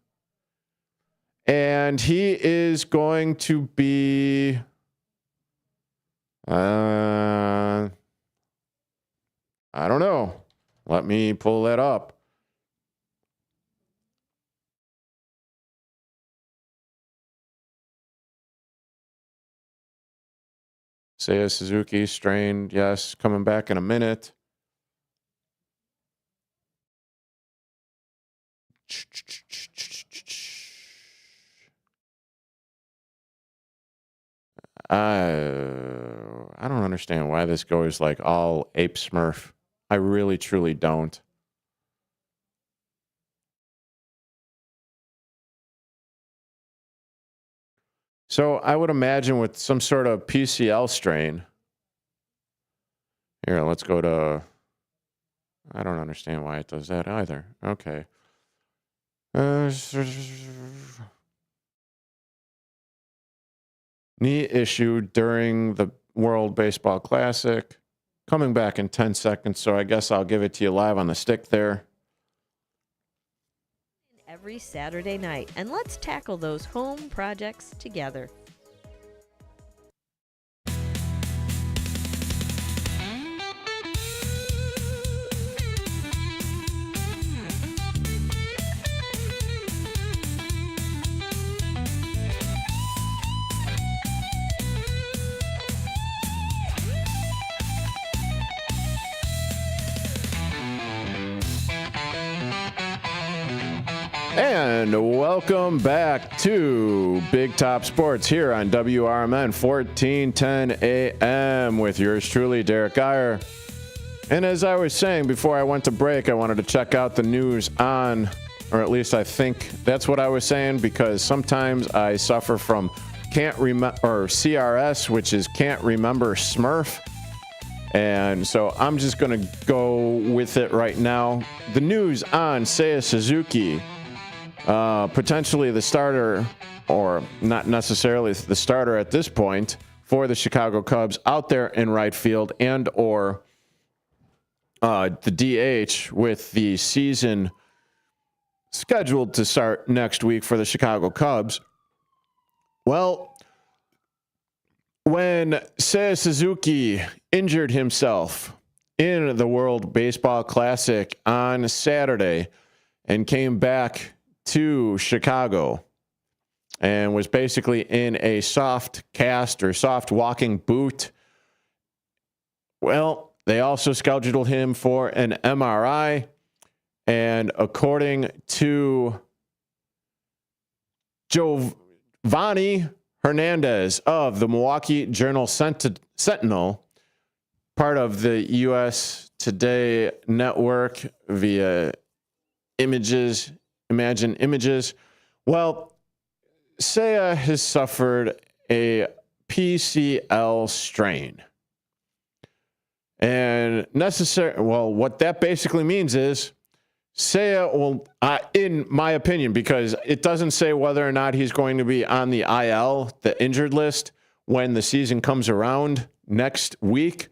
And he is going to be... I don't know. Let me pull that up. Seiya Suzuki strained, yes, coming back in a minute. I don't understand why this goes like all ape smurf. I really, truly don't. So I would imagine with some sort of PCL strain. Here, let's go to... I don't understand why it does that either. Okay. Knee issue during the World Baseball Classic. Coming back in 10 seconds, so I guess I'll give it to you live on the stick there. Every Saturday night, and let's tackle those home projects together. And welcome back to Big Top Sports here on WRMN 1410 AM with yours truly, Derrick Geyer. And as I was saying before I went to break, I wanted to check out the news on, or at least I think that's what I was saying, because sometimes I suffer from can't remember, or CRS, which is can't remember Smurf. And so I'm just going to go with it right now. The news on Seiya Suzuki. Potentially the starter, or not necessarily the starter at this point, for the Chicago Cubs out there in right field, and or the DH with the season scheduled to start next week for the Chicago Cubs. Well, when Seiya Suzuki injured himself in the World Baseball Classic on Saturday and came back to Chicago and was basically in a soft cast or soft walking boot. Well, they also scheduled him for an MRI, and according to Giovanni Hernandez of the Milwaukee Journal Sentinel, part of the US Today network via Imagine Images. Well, Seiya has suffered a PCL strain. And what that basically means is Seiya will, in my opinion, because it doesn't say whether or not he's going to be on the IL, the injured list, when the season comes around next week.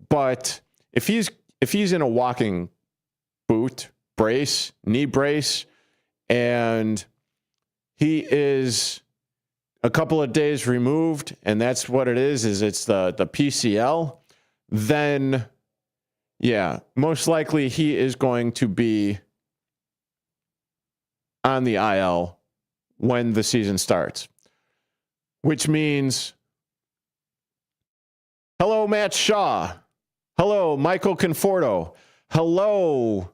But if he's in a walking boot, brace, knee brace, and he is a couple of days removed, and that's what it is it's the PCL, then, yeah, most likely he is going to be on the IL when the season starts. Which means, hello, Matt Shaw. Hello, Michael Conforto. Hello,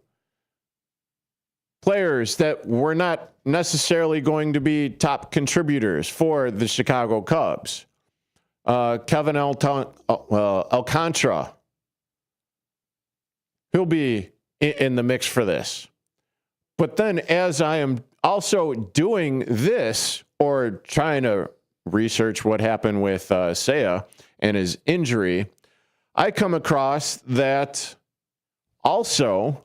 players that were not necessarily going to be top contributors for the Chicago Cubs. Kevin Alcantara. He'll be in the mix for this. But then as I am also doing this, or trying to research what happened with Seiya and his injury, I come across that also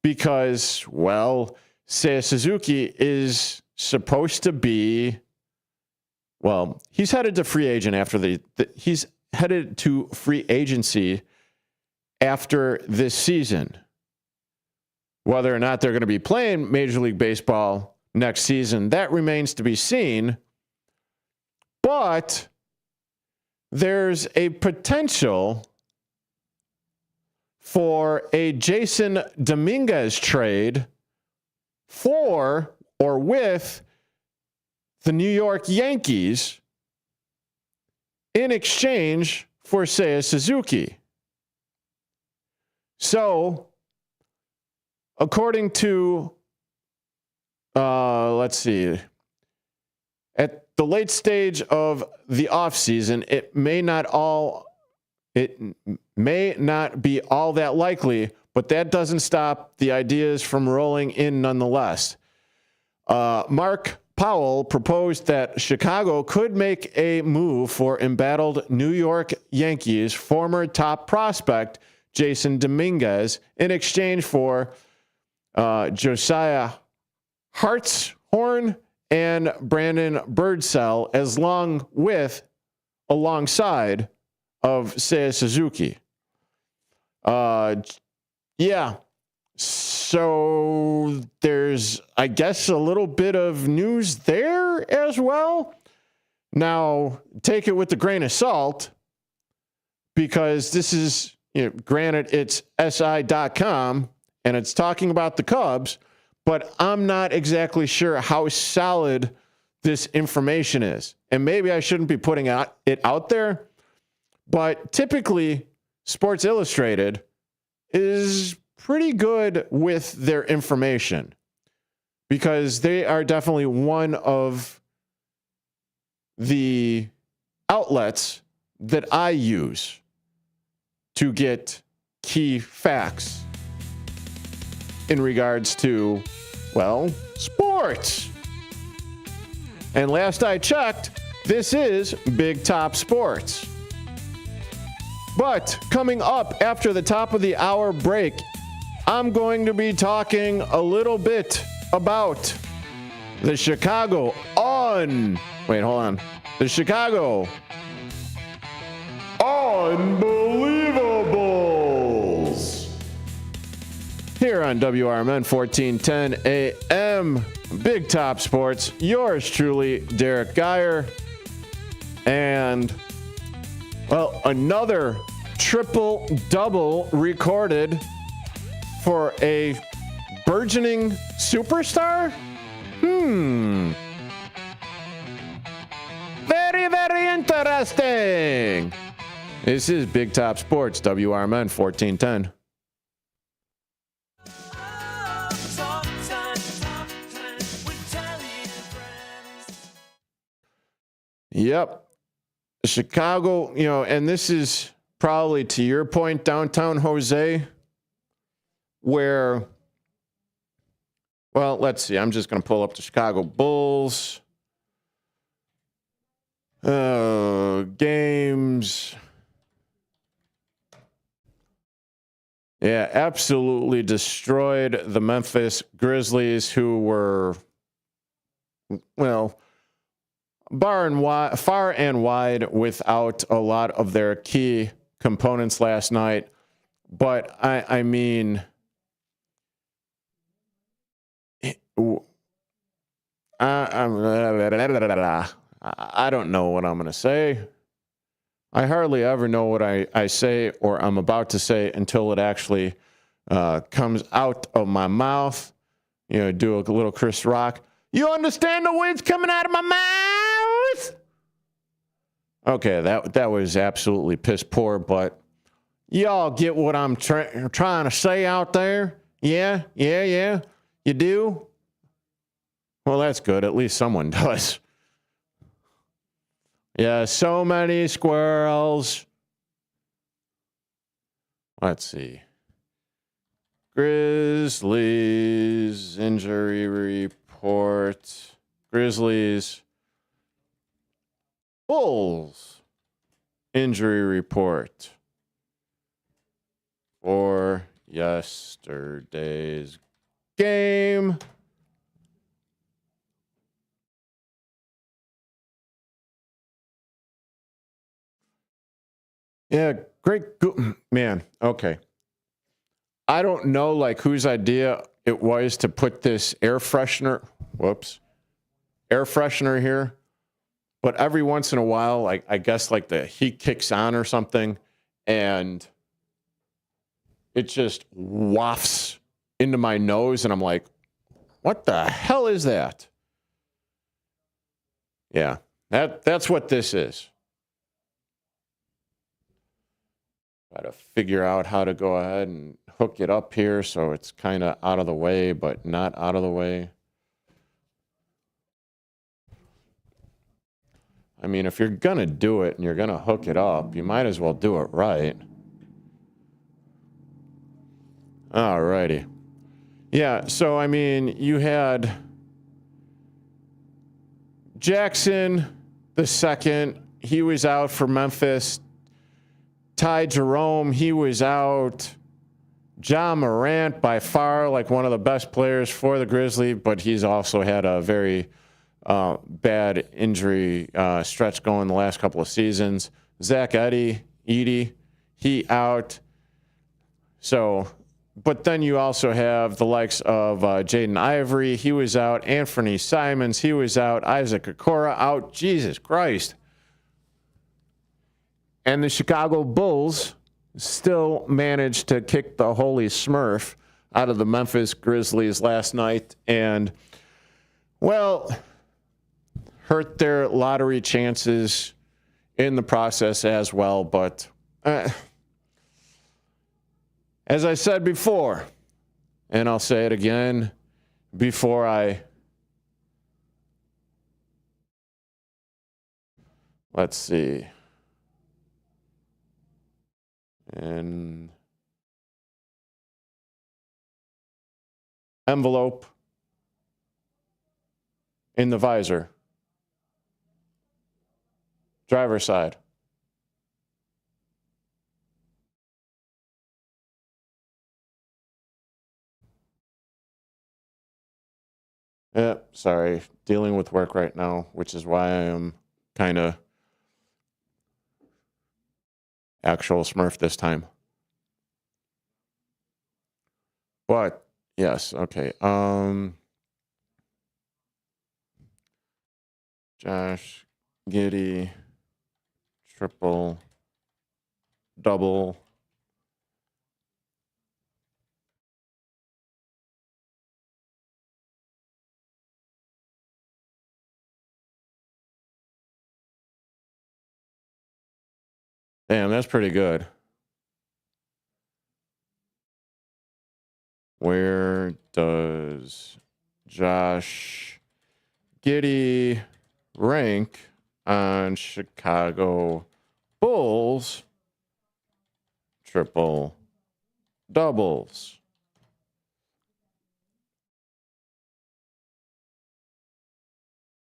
because, well, Seiya Suzuki is supposed to be, well, he's headed to free agent after he's headed to free agency after this season. Whether or not they're going to be playing Major League Baseball next season, that remains to be seen. But there's a potential for a Jason Dominguez trade for or with the New York Yankees in exchange for Seiya Suzuki. So, according to, let's see, at the late stage of the offseason, it may not be all that likely, but that doesn't stop the ideas from rolling in nonetheless. Mark Powell proposed that Chicago could make a move for embattled New York Yankees former top prospect Jason Dominguez in exchange for Josiah Hartshorn and Brandon Birdsell alongside of Seiya Suzuki. Yeah. So there's, I guess, a little bit of news there as well. Now, take it with a grain of salt, because this is, granted, it's SI.com and it's talking about the Cubs, but I'm not exactly sure how solid this information is. And maybe I shouldn't be putting it out there, but typically Sports Illustrated is pretty good with their information, because they are definitely one of the outlets that I use to get key facts in regards to, well, sports. And last I checked, this is Big Top Sports. But coming up after the top of the hour break, I'm going to be talking a little bit about the Chicago Unbelieve-a-BULLS here on WRMN 1410 AM, Big Top Sports. Yours truly, Derrick Geyer. And, well, another triple-double recorded for a burgeoning superstar? Very, very interesting. This is Big Top Sports, WRMN 1410. Yep. Chicago, and this is probably to your point, downtown Jose, where, well, let's see. I'm just going to pull up the Chicago Bulls games. Yeah, absolutely destroyed the Memphis Grizzlies, who were, well, far and wide without a lot of their key components last night. But I mean, I don't know what I'm going to say. I hardly ever know what I say or I'm about to say until it actually comes out of my mouth. Do a little Chris Rock. You understand the words coming out of my mouth? Okay, that was absolutely piss poor, but y'all get what I'm trying to say out there? Yeah. You do? Well, that's good. At least someone does. Yeah, so many squirrels. Let's see. Grizzlies injury report. Grizzlies, Bulls injury report for yesterday's game. Yeah, great. Man, okay. I don't know like whose idea it was to put this air freshener here. But every once in a while, like I guess like the heat kicks on or something, and it just wafts into my nose, and I'm like, what the hell is that? Yeah, that's what this is. Got to figure out how to go ahead and hook it up here so it's kind of out of the way, but not out of the way. I mean, if you're going to do it and you're going to hook it up, you might as well do it right. All righty. Yeah, so, I mean, you had Jackson the second. He was out for Memphis. Ty Jerome, he was out. John Morant, by far, like one of the best players for the Grizzlies, but he's also had a very bad injury stretch going the last couple of seasons. Zach Edey, he out. So, but then you also have the likes of Jaden Ivory, he was out. Anthony Simons, he was out. Isaac Okoro out. Jesus Christ. And the Chicago Bulls still managed to kick the holy Smurf out of the Memphis Grizzlies last night and, well, hurt their lottery chances in the process as well. But as I said before, and I'll say it again before let's see. And envelope in the visor. Driver's side. Yeah, sorry. Dealing with work right now, which is why I am kind of actual Smurf this time. But yes, okay. Josh Giddey, triple, double. Damn, that's pretty good. Where does Josh Giddey rank on Chicago Bulls triple doubles?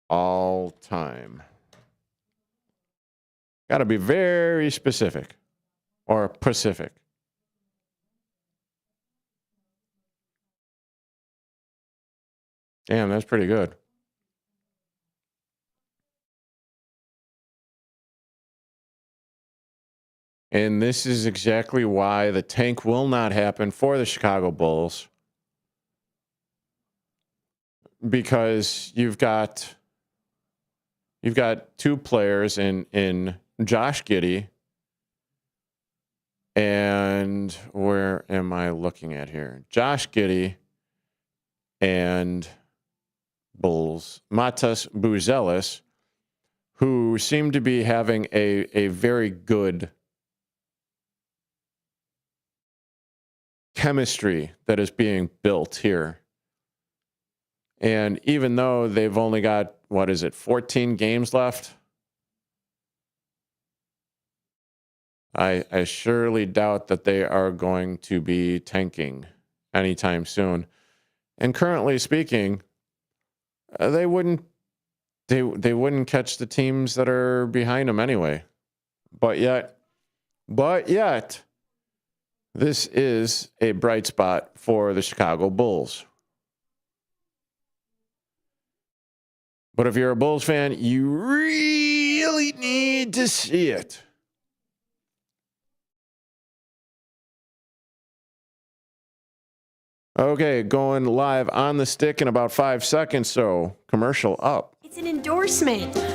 All time. Got to be very specific or Pacific. Damn, that's pretty good. And this is exactly why the tank will not happen for the Chicago Bulls. Because you've got two players in Josh Giddey, and where am I looking at here? Josh Giddey and Bulls, Matas Buzelis, who seem to be having a very good chemistry that is being built here. And even though they've only got, 14 games left? I surely doubt that they are going to be tanking anytime soon. And currently speaking, they wouldn't they wouldn't catch the teams that are behind them anyway. But yet, this is a bright spot for the Chicago Bulls. But if you're a Bulls fan, you really need to see it. Okay, going live on the stick in about 5 seconds, so commercial up. It's an endorsement. Ladies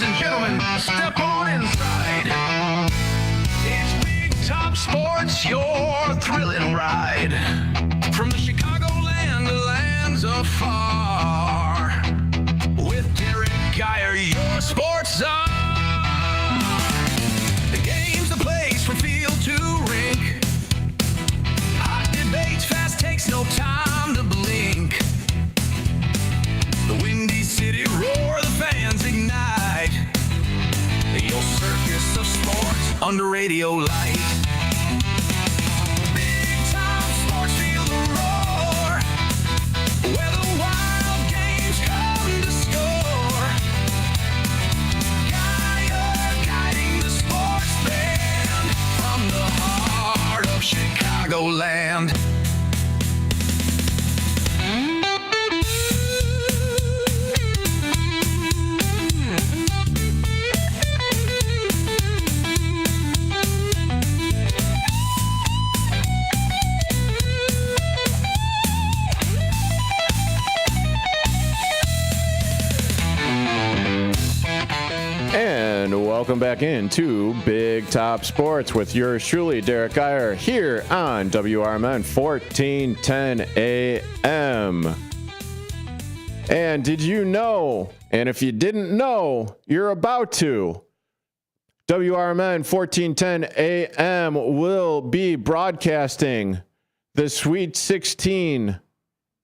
and gentlemen, step on inside. It's Big Top Sports, your thrilling ride. From the Chicagoland to lands afar. With Derrick Geyer, your sports czar. The game's the place from field to rink. Hot debates, fast takes, no time to blink. The Windy City roar, the fans ignite. Your circus of sports under radio light. Big time sports, feel the roar. Where the wild games come to score. Geyer guiding the sports band from the heart of Chicagoland. And welcome back into Big Top Sports with yours truly, Derrick Geyer, here on WRMN 1410 AM. And did you know, and if you didn't know, you're about to, WRMN 1410 AM will be broadcasting the Sweet 16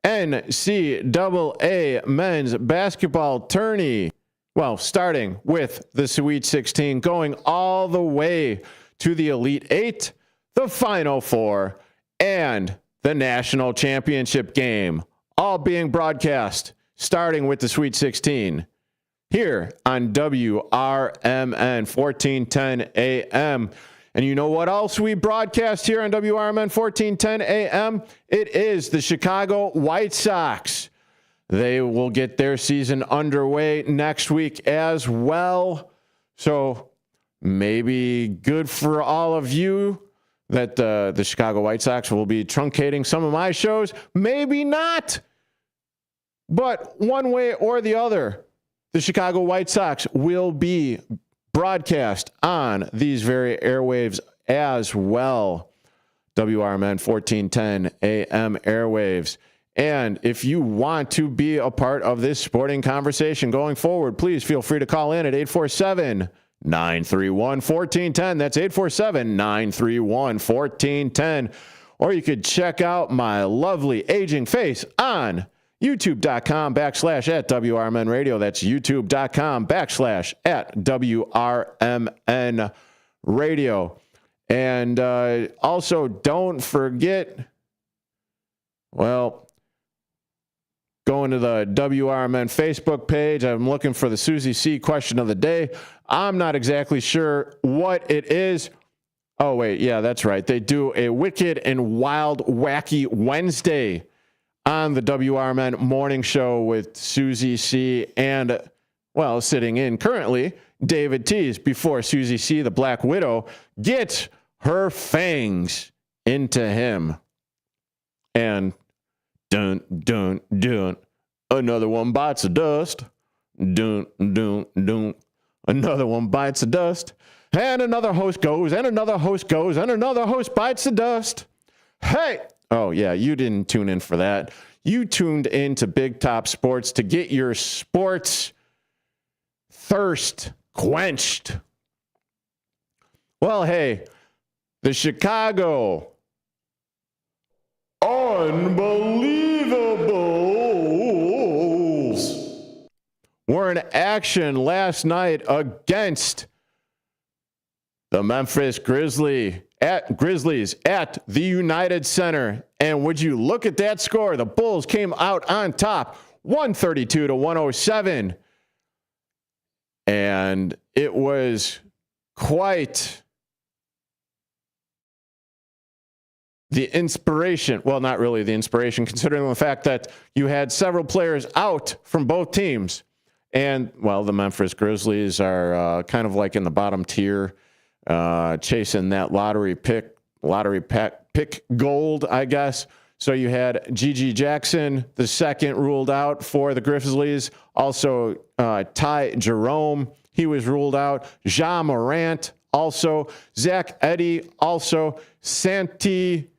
NCAA men's basketball tourney. Well, starting with the Sweet 16, going all the way to the Elite 8, the Final Four, and the National Championship game, all being broadcast, starting with the Sweet 16, here on WRMN 1410 AM. And you know what else we broadcast here on WRMN 1410 AM? It is the Chicago White Sox. They will get their season underway next week as well. So maybe good for all of you that the Chicago White Sox will be truncating some of my shows. Maybe not. But one way or the other, the Chicago White Sox will be broadcast on these very airwaves as well. WRMN 1410 AM airwaves. And if you want to be a part of this sporting conversation going forward, please feel free to call in at 847-931-1410. That's 847-931-1410. Or you could check out my lovely aging face on youtube.com/@WRMN radio. That's youtube.com/@WRMN radio. And also don't forget, going to the WRMN Facebook page. I'm looking for the Susie C question of the day. I'm not exactly sure what it is. Oh, wait. Yeah, that's right. They do a Wicked and Wild Wacky Wednesday on the WRMN morning show with Susie C and, sitting in currently, David Tease before Susie C, the Black Widow, gets her fangs into him. And dun, dun, dun. Another one bites the dust. Dun, dun, dun. Another one bites the dust. And another host goes, and another host goes, and another host bites the dust. Hey! Oh, yeah, you didn't tune in for that. You tuned in to Big Top Sports to get your sports thirst quenched. Well, hey, the Chicago Unbelieve-a-BULLS were in action last night against the Memphis Grizzlies at the United Center And would you look at that score? The Bulls came out on top, 132-107. And it was quite the inspiration. Well, not really the inspiration, considering the fact that you had several players out from both teams. And, well, the Memphis Grizzlies are kind of like in the bottom tier, chasing that lottery pick gold, I guess. So you had Gigi Jackson, the second, ruled out for the Grizzlies. Also, Ty Jerome, he was ruled out. Ja Morant, also. Zach Edey, also. Santi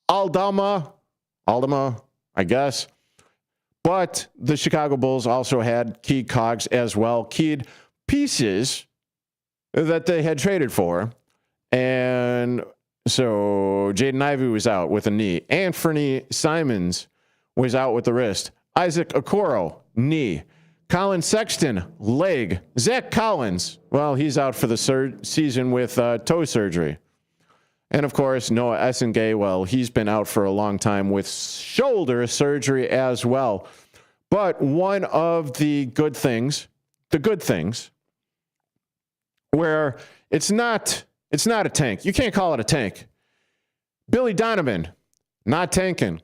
Aldama, I guess. But the Chicago Bulls also had key cogs as well, keyed pieces that they had traded for. And so Jaden Ivey was out with a knee. Anthony Simons was out with the wrist. Isaac Okoro, knee. Colin Sexton, leg. Zach Collins, well, he's out for the season with toe surgery. And, of course, Noah Essengay, well, he's been out for a long time with shoulder surgery as well. But one of the good things, where it's not a tank. You can't call it a tank. Billy Donovan, not tanking.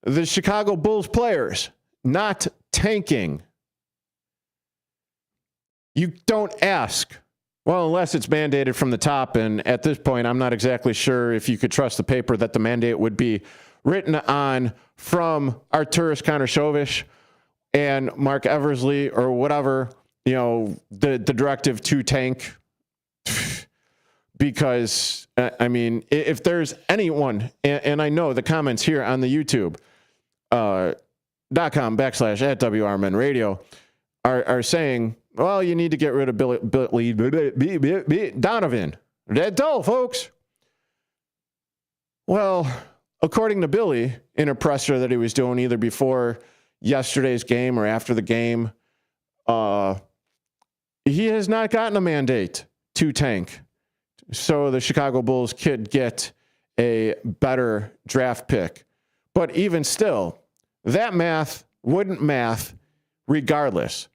The Chicago Bulls players, not tanking. You don't ask. Well, unless it's mandated from the top, and at this point, I'm not exactly sure if you could trust the paper that the mandate would be written on from Arturas Kondrashovich and Mark Eversley or whatever, the directive to tank. Because, I mean, if there's anyone, and I know the comments here on the YouTube, .com/@WRMN radio are saying, well, you need to get rid of Billy Donovan. That dull, folks. Well, according to Billy, in a presser that he was doing either before yesterday's game or after the game, he has not gotten a mandate to tank. So the Chicago Bulls could get a better draft pick. But even still, that math wouldn't math regardless.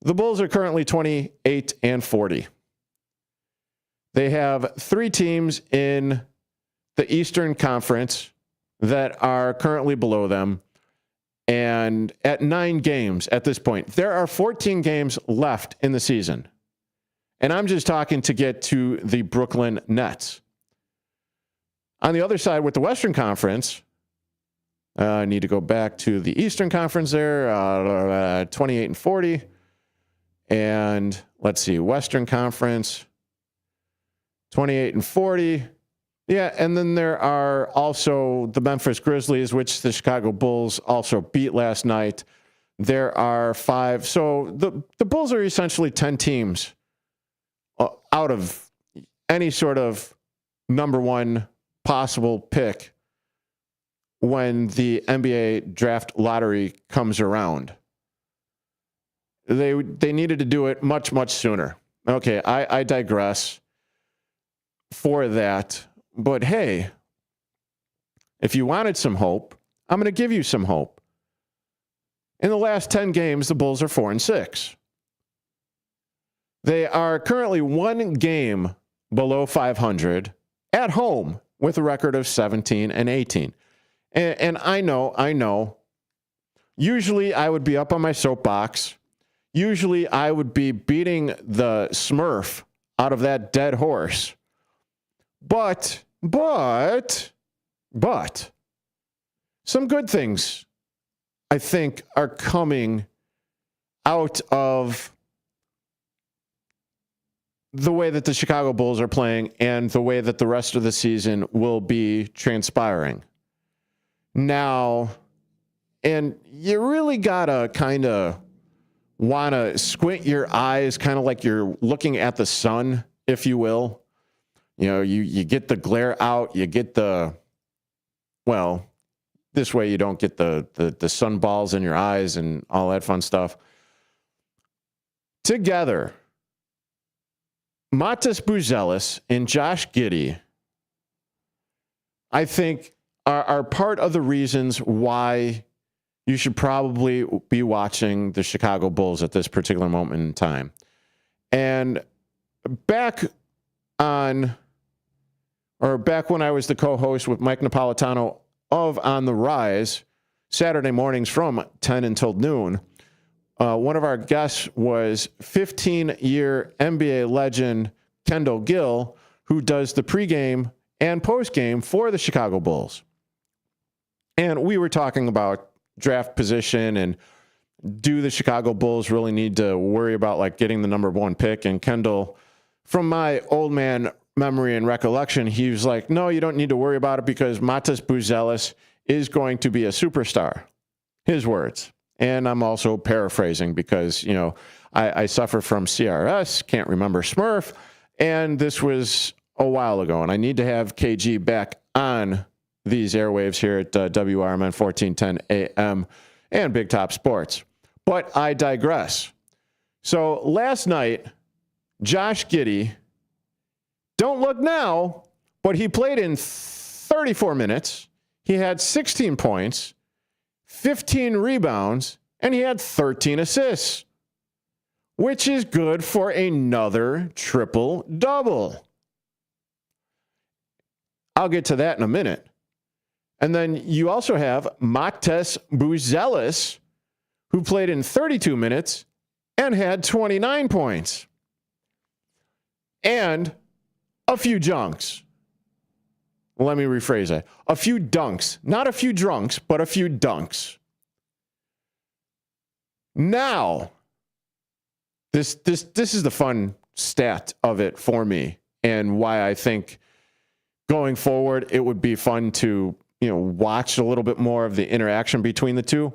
The Bulls are currently 28-40. They have 3 teams in the Eastern Conference that are currently below them. And at 9 games at this point, there are 14 games left in the season. And I'm just talking to get to the Brooklyn Nets. On the other side with the Western Conference, I need to go back to the Eastern Conference there, 28-40. And let's see, Western Conference, 28-40. Yeah, and then there are also the Memphis Grizzlies, which the Chicago Bulls also beat last night. There are 5. So the Bulls are essentially 10 teams out of any sort of number 1 possible pick when the NBA draft lottery comes around. They needed to do it much, much sooner. Okay, I digress for that. But hey, if you wanted some hope, I'm going to give you some hope. In the last 10 games, the Bulls are 4-6. They are currently 1 game below 500 at home with a record of 17-18. And I know. Usually I would be up on my soapbox. Usually I would be beating the Smurf out of that dead horse. But some good things, I think, are coming out of the way that the Chicago Bulls are playing and the way that the rest of the season will be transpiring. Now, and you really gotta kind of want to squint your eyes, kind of like you're looking at the sun, if you will. You get the glare out, you get this way you don't get the sun balls in your eyes and all that fun stuff. Together, Matas Buzelis and Josh Giddey, I think, are part of the reasons why you should probably be watching the Chicago Bulls at this particular moment in time. And back when I was the co-host with Mike Napolitano of On the Rise, Saturday mornings from 10 until noon, one of our guests was 15-year NBA legend Kendall Gill, who does the pregame and postgame for the Chicago Bulls. And we were talking about draft position and do the Chicago Bulls really need to worry about like getting the number one pick? And Kendall, from my old man memory and recollection, he was like, no, you don't need to worry about it because Matas Buzelis is going to be a superstar. His words. And I'm also paraphrasing because, you know, I suffer from CRS, can't remember Smurf, and this was a while ago. And I need to have KG back on these airwaves here at WRMN 1410 AM and Big Top Sports. But I digress. So last night, Josh Giddey, don't look now, but he played in 34 minutes. He had 16 points, 15 rebounds, and he had 13 assists, which is good for another triple-double. I'll get to that in a minute. And then you also have Matas Buzelis, who played in 32 minutes and had 29 points. And a few junks. Let me rephrase that. A few dunks. Not a few drunks, but a few dunks. Now, this is the fun stat of it for me and why I think going forward it would be fun to, you know, watch a little bit more of the interaction between the two.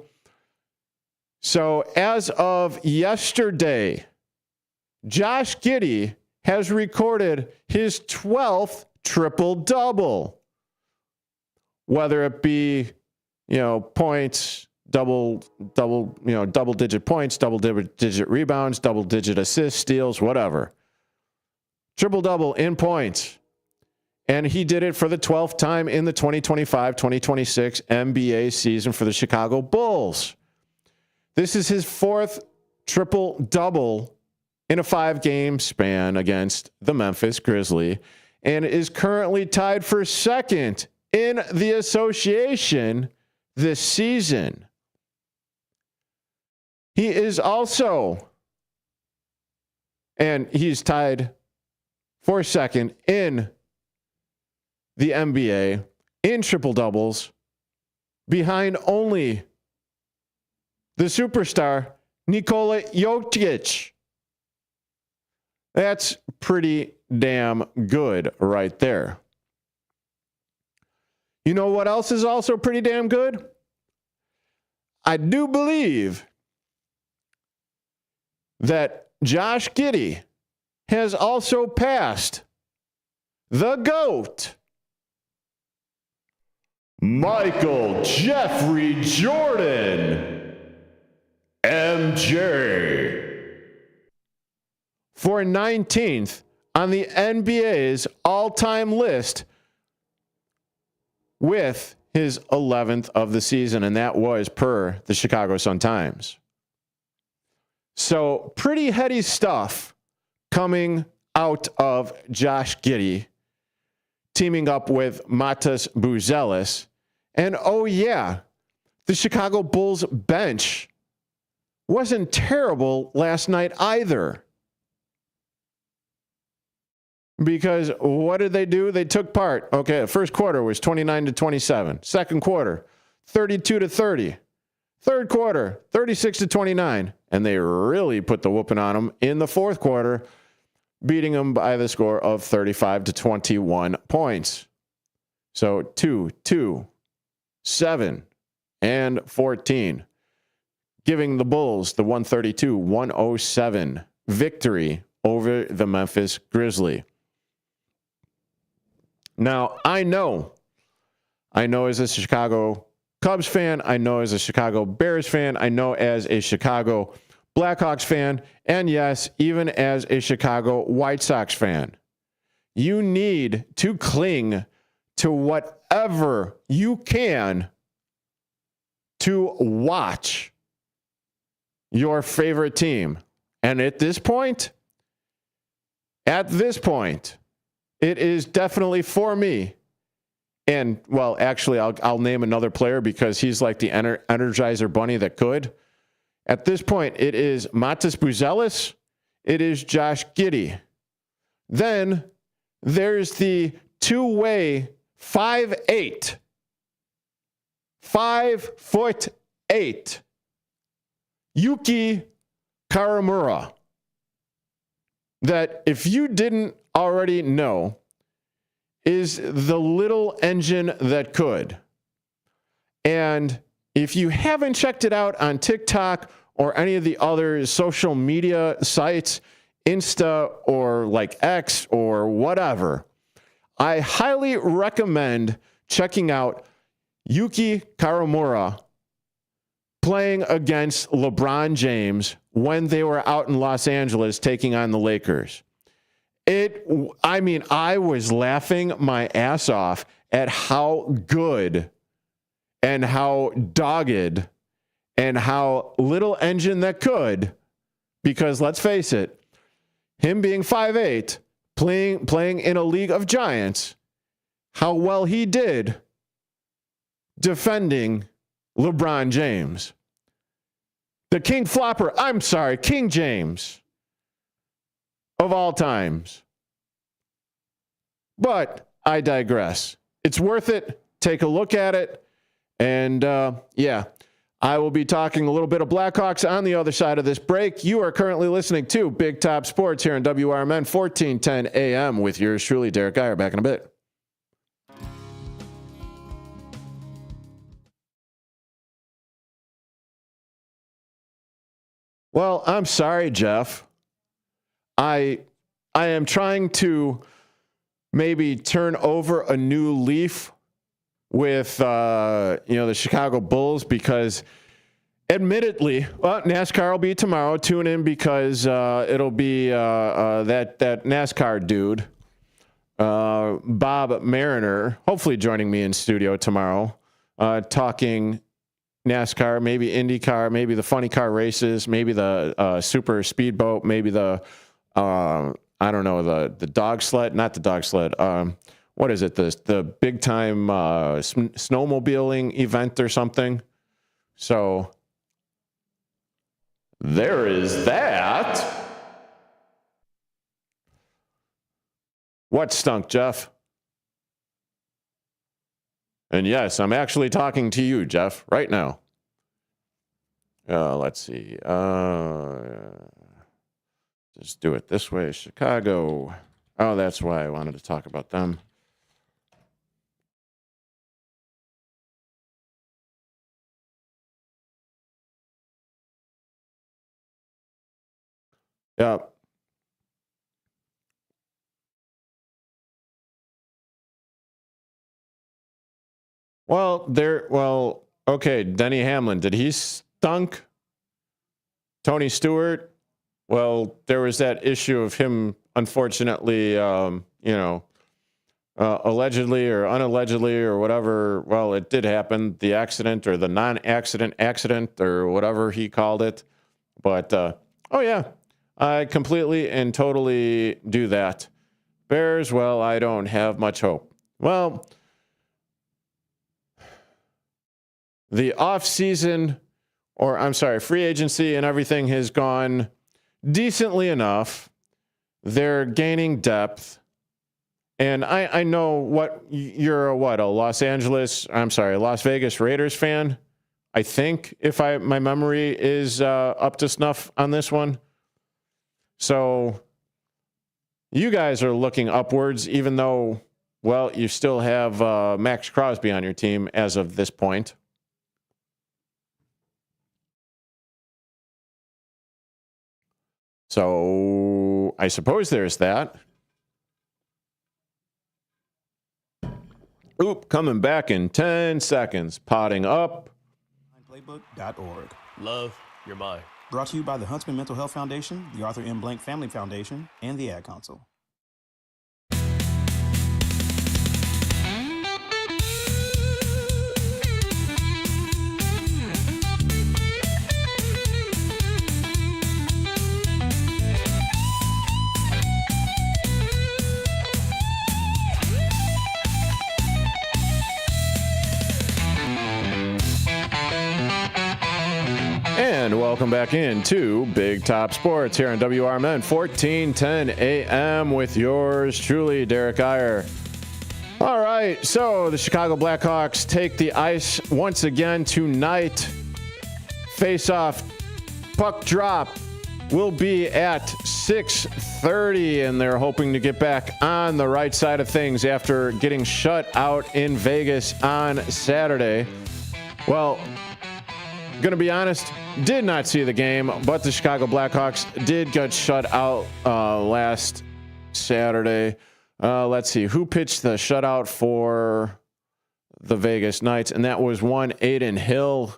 So as of yesterday, Josh Giddey has recorded his 12th triple-double. Whether it be, you know, points, double-digit points, double-digit rebounds, double-digit assists, steals, whatever. Triple-double in points. And he did it for the 12th time in the 2025-2026 NBA season for the Chicago Bulls. This is his 4th triple-double in a 5-game span against the Memphis Grizzlies and is currently tied for 2nd in the association this season. He is also, and he's tied for 2nd in the NBA in triple-doubles behind only the superstar Nikola Jokic. That's pretty damn good right there. You know what else is also pretty damn good? I do believe that Josh Giddey has also passed the GOAT, Michael Jeffrey Jordan, MJ, for 19th on the NBA's all-time list with his 11th of the season, and that was per the Chicago Sun-Times. So pretty heady stuff coming out of Josh Giddey, teaming up with Matas Buzelis. And oh yeah, the Chicago Bulls bench wasn't terrible last night either. Because what did they do? They took part. Okay, the first quarter was 29-27. Second quarter, 32-30. Third quarter, 36-29. And they really put the whooping on them in the fourth quarter, beating them by the score of 35-21 points. So 2, 7, and 14, giving the Bulls the 132-107 victory over the Memphis Grizzlies. Now, I know as a Chicago Cubs fan, I know as a Chicago Bears fan, I know as a Chicago Blackhawks fan, and yes, even as a Chicago White Sox fan, you need to cling to whatever you can to watch your favorite team. And at this point, it is definitely for me. And, well, actually, I'll name another player because he's like the Energizer Bunny that could. At this point, it is Matas Buzelis. It is Josh Giddey. Then there's the two-way 5'8", 5'8", Yuki Karamura. That, if you didn't already know, is the little engine that could. And if you haven't checked it out on TikTok or any of the other social media sites, Insta or like X or whatever, I highly recommend checking out Yuki Karamura playing against LeBron James when they were out in Los Angeles taking on the Lakers. I was laughing my ass off at how good and how dogged and how little engine that could, because let's face it, him being 5'8", playing in a league of giants, how well he did defending LeBron James. The King James of all times. But I digress. It's worth it. Take a look at it. And I will be talking a little bit of Blackhawks on the other side of this break. You are currently listening to Big Top Sports here on WRMN 1410 AM with yours truly, Derrick Geyer. Back in a bit. Well, I'm sorry, Jeff. I am trying to maybe turn over a new leaf with the Chicago Bulls, because admittedly, NASCAR will be tomorrow. Tune in because it'll be that NASCAR dude, Bob Mariner, hopefully joining me in studio tomorrow, talking NASCAR, maybe IndyCar, maybe the funny car races, maybe the super speedboat, maybe the the dog sled, not the dog sled. What is it? The big time snowmobiling event or something. So there is that. What stunk, Jeff? And yes, I'm actually talking to you, Jeff, right now. Let's see. Just do it this way. Chicago. Oh, that's why I wanted to talk about them. Yeah. Okay, Denny Hamlin, did he stunk? Tony Stewart? Well, there was that issue of him, unfortunately, allegedly or unallegedly or whatever. Well, it did happen, the accident or the non-accident accident or whatever he called it. But, I completely and totally do that. Bears, well, I don't have much hope. Well, the offseason, free agency and everything has gone decently enough. They're gaining depth. And I know what you're a Las Vegas Raiders fan. I think my memory is up to snuff on this one. So you guys are looking upwards, even though, well, you still have Max Crosby on your team as of this point. So I suppose there's that. Coming back in 10 seconds. Potting up. Playbook.org. Love your mind. Brought to you by the Huntsman Mental Health Foundation, the Arthur M. Blank Family Foundation, and the Ad Council. welcome back into Big Top Sports here on WRMN 1410 AM with yours truly, Derrick Geyer. All right, so the Chicago Blackhawks take the ice once again tonight. Face-off, puck drop will be at 6:30, and they're hoping to get back on the right side of things after getting shut out in Vegas on Saturday. Well, going to be honest, did not see the game, but the Chicago Blackhawks did get shut out last Saturday. Let's see, who pitched the shutout for the Vegas Knights? And that was one Aiden Hill,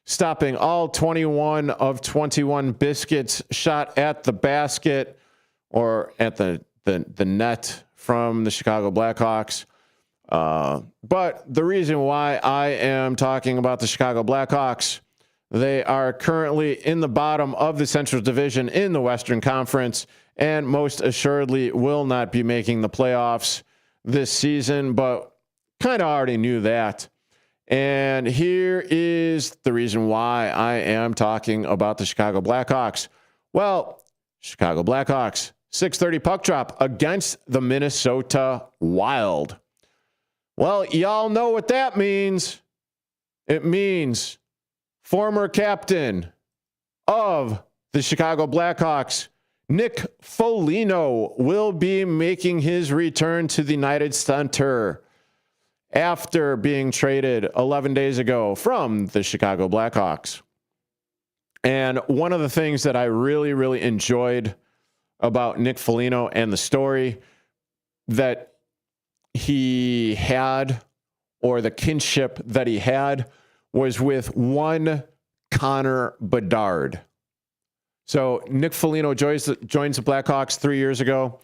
stopping all 21 of 21 biscuits shot at the basket or at the net from the Chicago Blackhawks. But the reason why I am talking about the Chicago Blackhawks, they are currently in the bottom of the Central Division in the Western Conference and most assuredly will not be making the playoffs this season, but kind of already knew that. And here is the reason why I am talking about the Chicago Blackhawks. Well, Chicago Blackhawks, 6:30 puck drop against the Minnesota Wild. Well, y'all know what that means. It means former captain of the Chicago Blackhawks, Nick Foligno, will be making his return to the United Center after being traded 11 days ago from the Chicago Blackhawks. And one of the things that I really, really enjoyed about Nick Foligno and the story that he had, or the kinship that he had, was with one Connor Bedard. So Nick Foligno joins the Blackhawks 3 years ago.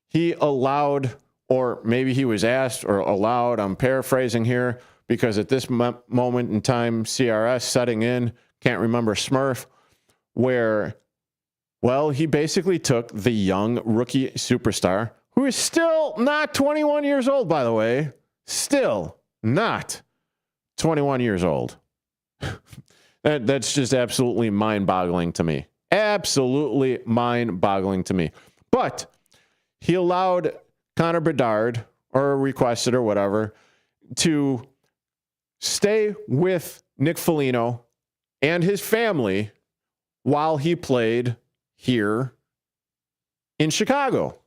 He allowed, or maybe he was asked or allowed, I'm paraphrasing here, because at this moment in time, CRS setting in, can't remember Smurf, where, well, he basically took the young rookie superstar, who is still not 21 years old, by the way, still not 21 years old. That's just absolutely mind-boggling to me. Absolutely mind-boggling to me. But he allowed Connor Bedard, or requested or whatever, to stay with Nick Foligno and his family while he played here in Chicago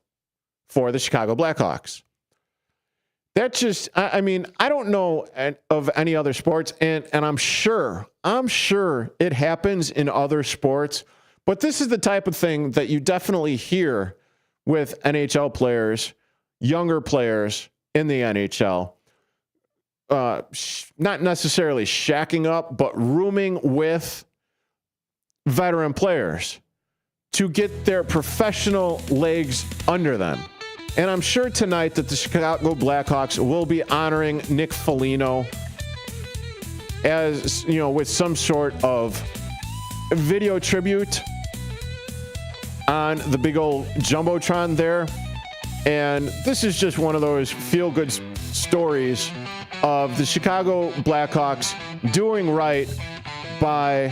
for the Chicago Blackhawks. That just, I mean, I don't know of any other sports, and I'm sure it happens in other sports, but this is the type of thing that you definitely hear with NHL players, younger players in the NHL, not necessarily shacking up, but rooming with veteran players to get their professional legs under them. And I'm sure tonight that the Chicago Blackhawks will be honoring Nick Foligno as, you know, with some sort of video tribute on the big old Jumbotron there. And this is just one of those feel-good stories of the Chicago Blackhawks doing right by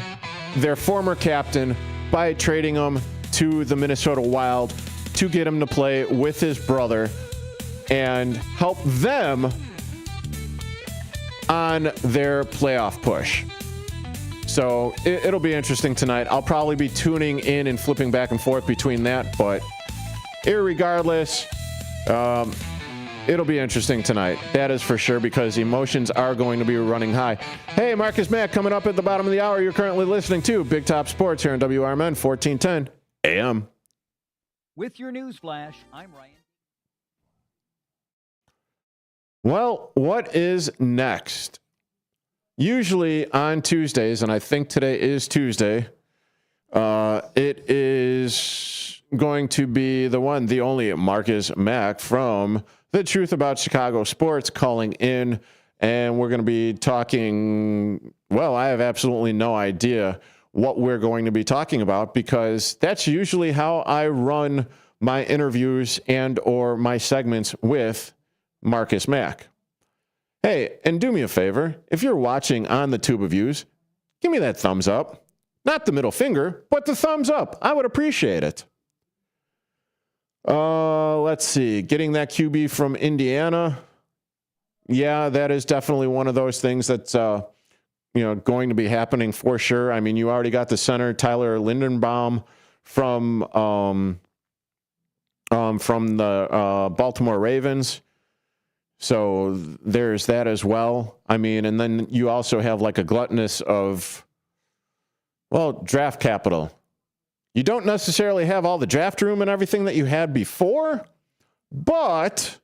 their former captain by trading him to the Minnesota Wild to get him to play with his brother and help them on their playoff push. So it'll be interesting tonight. I'll probably be tuning in and flipping back and forth between that, but irregardless, it'll be interesting tonight. That is for sure, because emotions are going to be running high. Hey, Marcus Mack coming up at the bottom of the hour. You're currently listening to Big Top Sports here on WRMN 1410 AM. With your news flash, I'm Ryan. Well, what is next? Usually on Tuesdays, and I think today is Tuesday, it is going to be the one, the only Marcus Mack from The Truth About Chicago Sports calling in, and we're going to be talking, well, I have absolutely no idea what we're going to be talking about, because that's usually how I run my interviews and or my segments with Marcus Mack. Hey, and do me a favor, if you're watching on the Tube of Views, give me that thumbs up. Not the middle finger, but the thumbs up. I would appreciate it. Let's see. Getting that QB from Indiana. Yeah, that is definitely one of those things that's going to be happening for sure. I mean, you already got the center, Tyler Lindenbaum, from the Baltimore Ravens. So there's that as well. I mean, and then you also have like a gluttonous of, draft capital. You don't necessarily have all the draft room and everything that you had before, but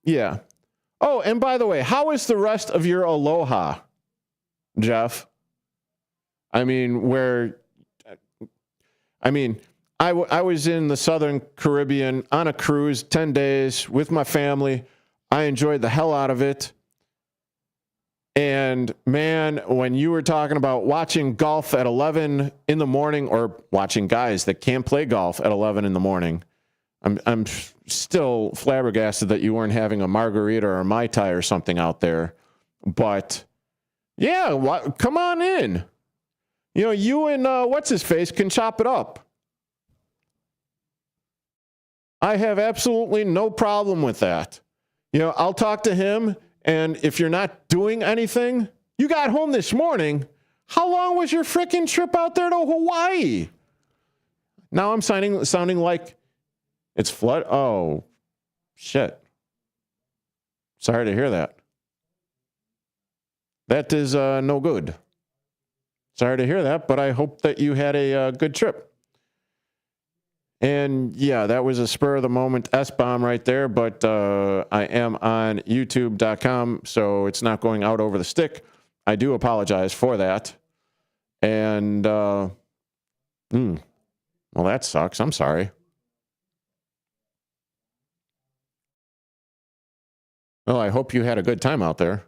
yeah. Oh, and by the way, how is the rest of your aloha, Jeff? I was in the Southern Caribbean on a cruise, 10 days with my family. I enjoyed the hell out of it. And man, when you were talking about watching golf at 11 in the morning, or watching guys that can't play golf at 11 in the morning, I'm still flabbergasted that you weren't having a margarita or a Mai Tai or something out there. But yeah, come on in. You and what's-his-face can chop it up. I have absolutely no problem with that. I'll talk to him, and if you're not doing anything, you got home this morning. How long was your freaking trip out there to Hawaii? Now I'm sounding like it's flood. Oh, shit. Sorry to hear that. That is no good. Sorry to hear that, but I hope that you had a good trip. And yeah, that was a spur of the moment S-bomb right there, but I am on youtube.com, so it's not going out over the stick. I do apologize for that. And, well, that sucks. I'm sorry. Well, I hope you had a good time out there.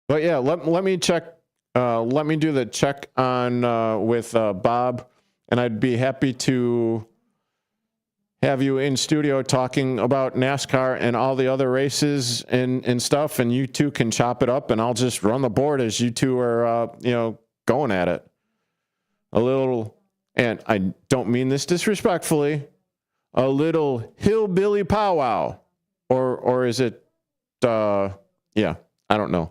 But yeah, let me check. Let me do the check on with Bob, and I'd be happy to have you in studio talking about NASCAR and all the other races and stuff, and you two can chop it up, and I'll just run the board as you two are, going at it. A little, and I don't mean this disrespectfully, a little hillbilly powwow, or is it, I don't know.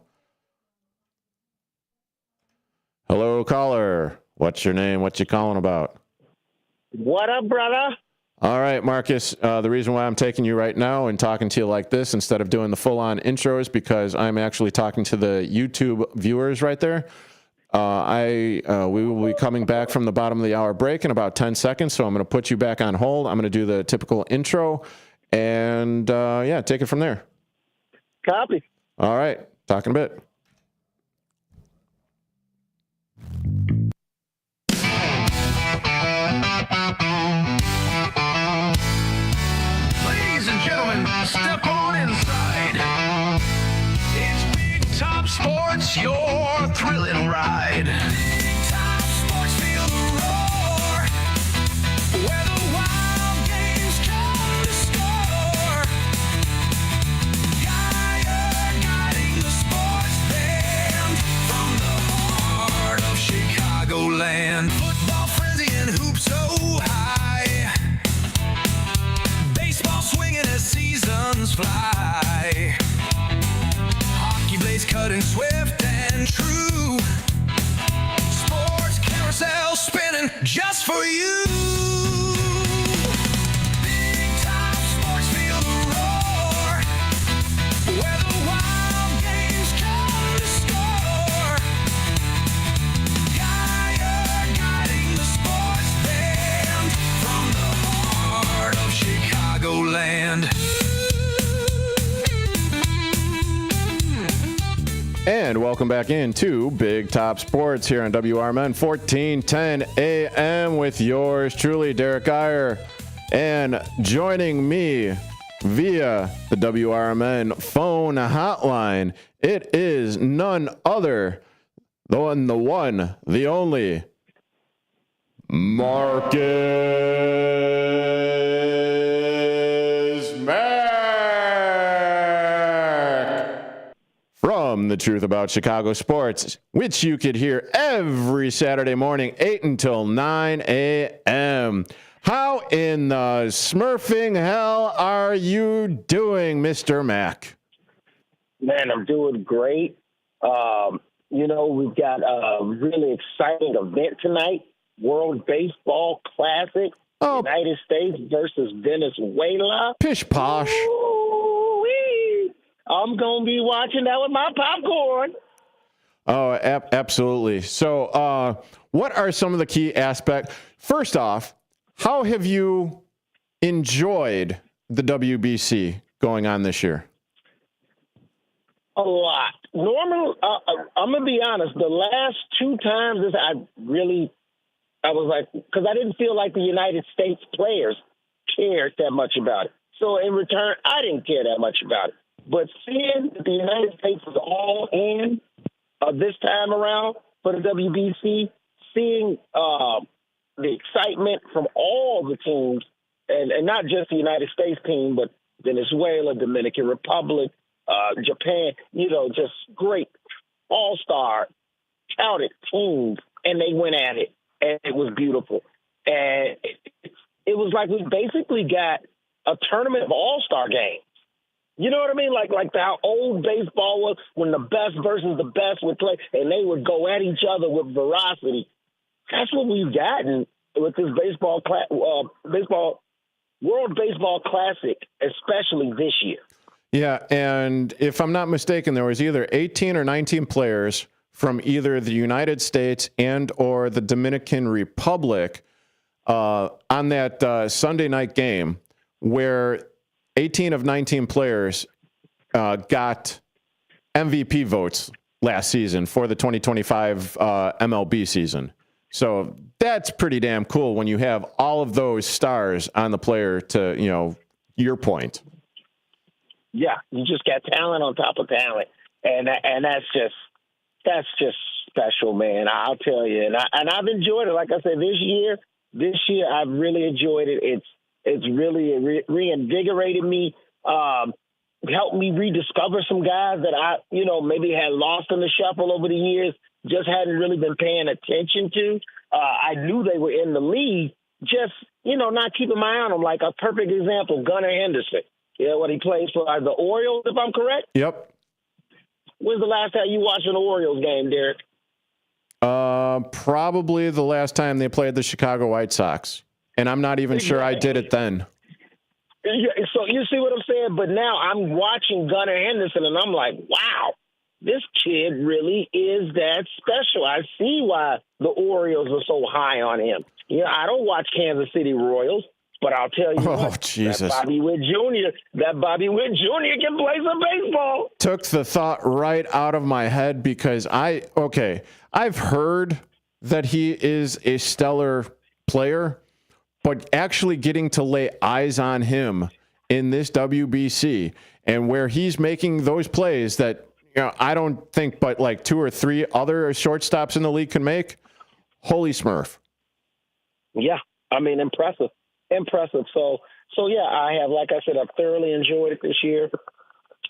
Hello, caller. What's your name? What you calling about? What up, brother? All right, Marcus. The reason why I'm taking you right now and talking to you like this instead of doing the full-on intro is because I'm actually talking to the YouTube viewers right there. We will be coming back from the bottom of the hour break in about 10 seconds, so I'm going to put you back on hold. I'm going to do the typical intro, and take it from there. Copy. All right. Talk in a bit. Ladies and gentlemen, step on inside. It's Big Top Sports, your thrilling ride. Big Top Sports, feel the roar, where the wild games come to score. Geyer guiding the sports band from the heart of Chicagoland. Football frenzy and hoops so high. Baseball swinging as seasons fly. Hockey blades cutting swift and true. Sports carousel spinning just for you. Big Top Sports, feel the roar, where the wild games come to score. Geyer guiding the sports band from the heart of Chicagoland. And welcome back into Big Top Sports here on WRMN 1410 AM with yours truly, Derrick Geyer. And joining me via the WRMN phone hotline, it is none other than the one, the only, Marcus Mack from the truth about Chicago sports, which you could hear every Saturday morning, 8 until 9 a.m. How in the smurfing hell are you doing, Mr. Mack? Man, I'm doing great. We've got a really exciting event tonight, World Baseball Classic, United States versus Venezuela. Pish posh. Ooh-wee. I'm going to be watching that with my popcorn. Oh, absolutely. So what are some of the key aspects? First off, how have you enjoyed the WBC going on this year? A lot. Normally, I'm going to be honest, the last two times I was like, because I didn't feel like the United States players cared that much about it. So in return, I didn't care that much about it. But seeing that the United States was all in this time around for the WBC, seeing the excitement from all the teams, and not just the United States team, but Venezuela, Dominican Republic, Japan, just great all-star touted teams, and they went at it, and it was beautiful. And it was like we basically got a tournament of all-star games. You know what I mean? Like how old baseball was when the best versus the best would play, and they would go at each other with ferocity. That's what we've gotten with this World Baseball Classic, especially this year. Yeah, and if I'm not mistaken, there was either 18 or 19 players from either the United States and or the Dominican Republic on that Sunday night game where 18 of 19 players got MVP votes last season for the 2025 MLB season. So that's pretty damn cool when you have all of those stars on the player to, your point. Yeah, you just got talent on top of talent, and that's just special, man. I'll tell you, and I've enjoyed it. Like I said, this year I've really enjoyed it. It's really reinvigorated me, helped me rediscover some guys that I maybe had lost in the shuffle over the years, just hadn't really been paying attention to. I knew they were in the league, just not keeping my eye on them. Like a perfect example, Gunnar Henderson. Yeah, what he plays for the Orioles, if I'm correct? Yep. When's the last time you watched an Orioles game, Derek? Probably the last time they played the Chicago White Sox. And I'm not even sure I did it then. So you see what I'm saying? But now I'm watching Gunnar Henderson, and I'm like, wow, this kid really is that special. I see why the Orioles are so high on him. I don't watch Kansas City Royals. But I'll tell you what, Jesus. that Bobby Witt Jr. can play some baseball. Took the thought right out of my head because I've heard that he is a stellar player, but actually getting to lay eyes on him in this WBC and where he's making those plays that I don't think but like 2 or 3 other shortstops in the league can make. Holy Smurf. Yeah, I mean, impressive. So yeah, I have, like I said, I've thoroughly enjoyed it this year.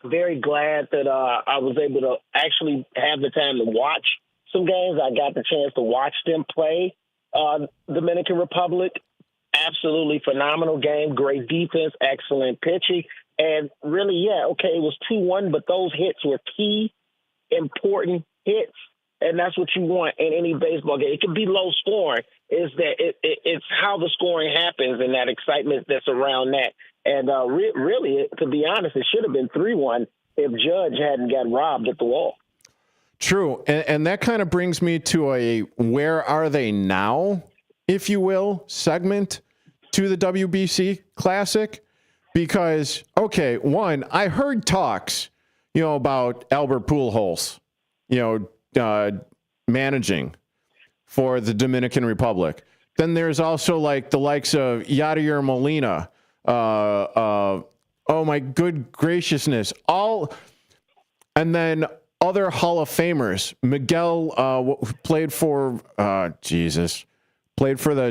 Very glad that I was able to actually have the time to watch some games. I got the chance to watch them play Dominican Republic. Absolutely phenomenal game, great defense, excellent pitching. And really, it was 2-1, but those hits were key, important hits. And that's what you want in any baseball game. It can be low scoring. It's how the scoring happens and that excitement that's around that. And really, to be honest, it should have been 3-1 if Judge hadn't got robbed at the wall. True. And that kind of brings me to a where are they now, if you will, segment to the WBC Classic. Because, one, I heard talks, about Albert Pujols, managing for the Dominican Republic. Then there's also like the likes of Yadier Molina. Oh my good graciousness. And then other Hall of Famers. Miguel played for the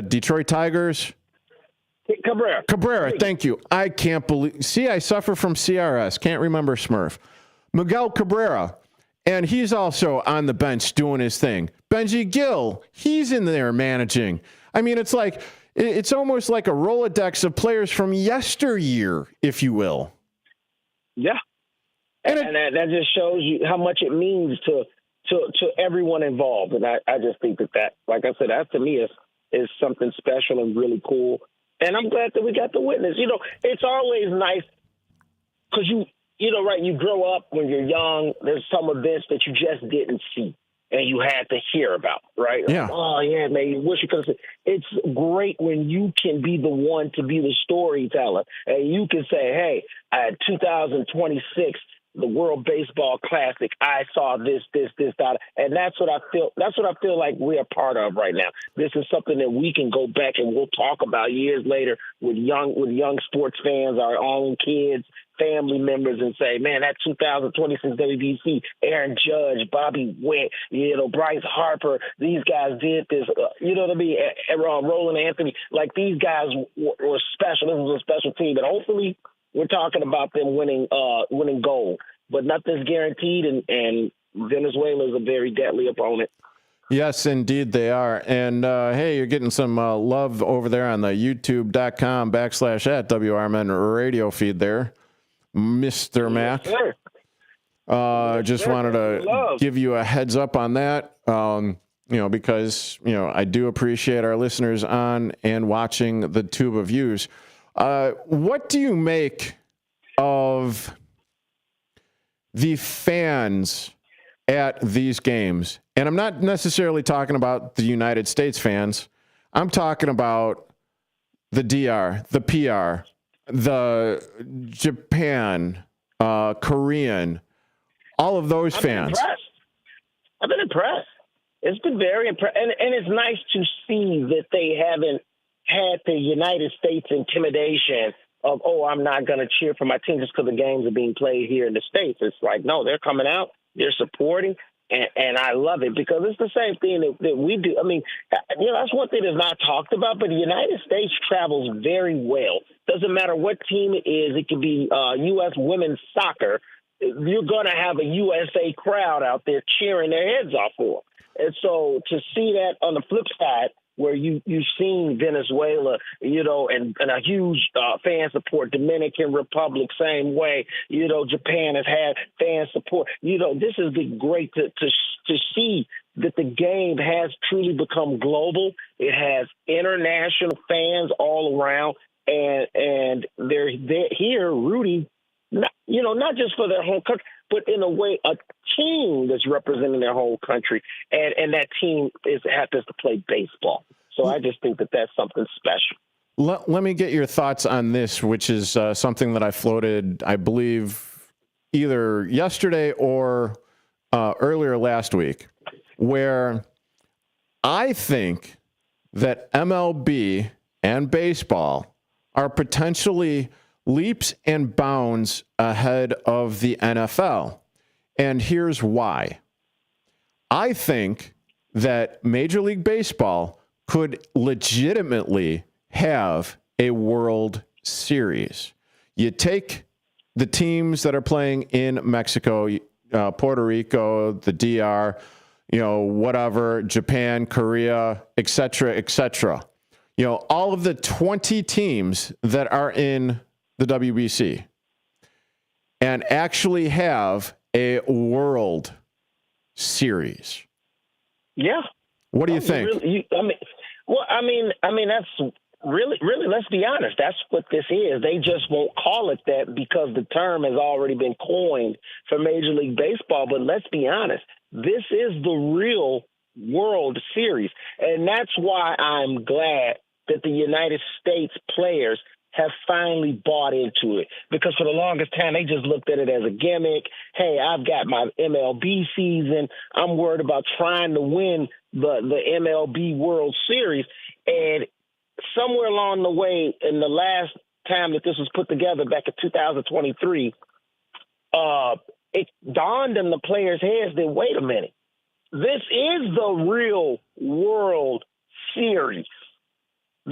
Detroit Tigers. Cabrera, thank you. I can't believe. See, I suffer from CRS. Can't remember Smurf. Miguel Cabrera. And he's also on the bench doing his thing. Benji Gill, he's in there managing. I mean, it's like, it's almost like a Rolodex of players from yesteryear, if you will. Yeah. And that just shows you how much it means to everyone involved. And I just think that, like I said, that to me is something special and really cool. And I'm glad that we got to witness. You know, it's always nice because you know, right, you grow up when you're young, there's some events that you just didn't see and you had to hear about, right? Yeah. Oh, yeah, man, you wish you could have seen. It's great when you can be the one to be the storyteller and you can say, hey, at 2026, the World Baseball Classic, I saw this, that. And that's what I feel like we're a part of right now. This is something that we can go back and we'll talk about years later with young sports fans, our own kids, family members, and say, man, that 2026 WBC, Aaron Judge, Bobby Witt, you know, Bryce Harper, these guys did this, you know what I mean? Roland Anthony, like these guys were special. This was a special team, and hopefully we're talking about them winning gold, but nothing's guaranteed, and Venezuela is a very deadly opponent. Yes, indeed they are. And, hey, you're getting some love over there on the youtube.com/@WRMN radio feed there, Mr. Mac. Yes, just wanted to give you a heads up on that, you know, because, you know, I do appreciate our listeners on and watching the tube of views. What do you make of the fans at these games? And I'm not necessarily talking about the United States fans. I'm talking about the DR, the PR, the Japan, Korean, all of those fans. I've been impressed. It's been very impressive. And it's nice to see that they haven't had the United States intimidation of, oh, I'm not going to cheer for my team just because the games are being played here in the States. It's like, no, they're coming out, they're supporting, and I love it because it's the same thing that we do. I mean, you know, that's one thing that's not talked about, but the United States travels very well. Doesn't matter what team it is. It could be U.S. women's soccer. You're going to have a USA crowd out there cheering their heads off for. And so to see that on the flip side, where you've seen Venezuela, you know, and a huge fan support. Dominican Republic, same way. You know, Japan has had fan support. You know, this has been great to see that the game has truly become global. It has international fans all around, and they're here rooting, not just for their home country, but in a way, a team that's representing their whole country, and that team happens to play baseball. So I just think that that's something special. Let me get your thoughts on this, which is something that I floated, I believe, either yesterday or earlier last week, where I think that MLB and baseball are potentially leaps and bounds ahead of the NFL. And here's why. I think that Major League Baseball could legitimately have a World Series. You take the teams that are playing in Mexico, Puerto Rico, the DR, you know, whatever, Japan, Korea, et cetera, you know, all of the 20 teams that are in the WBC, and actually have a World Series. Yeah. What do you think? I mean, that's really, let's be honest. That's what this is. They just won't call it that because the term has already been coined for Major League Baseball. But let's be honest. This is the real World Series. And that's why I'm glad that the United States players have finally bought into it, because for the longest time, they just looked at it as a gimmick. Hey, I've got my MLB season. I'm worried about trying to win the MLB World Series. And somewhere along the way, in the last time that this was put together back in 2023, it dawned in the players' heads that, wait a minute, this is the real World Series.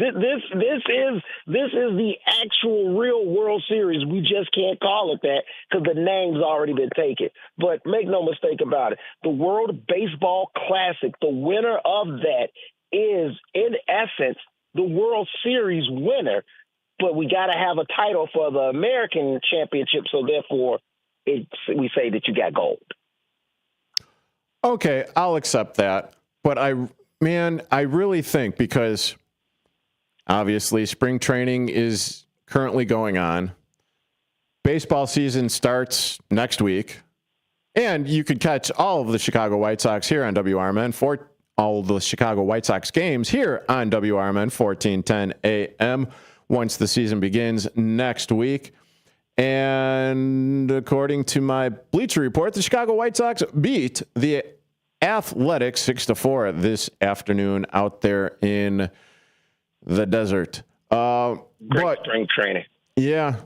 This is the actual real World Series. We just can't call it that because the name's already been taken. But make no mistake about it, the World Baseball Classic, the winner of that is, in essence, the World Series winner. But we got to have a title for the American Championship, so therefore we say that you got gold. Okay, I'll accept that. But I really think, because obviously spring training is currently going on. Baseball season starts next week. And you could catch all of the Chicago White Sox here on WRMN, for all the Chicago White Sox games here on WRMN 1410 AM once the season begins next week. And according to my Bleacher Report, the Chicago White Sox beat the Athletics 6-4 this afternoon out there in the desert. Great spring training. Yeah.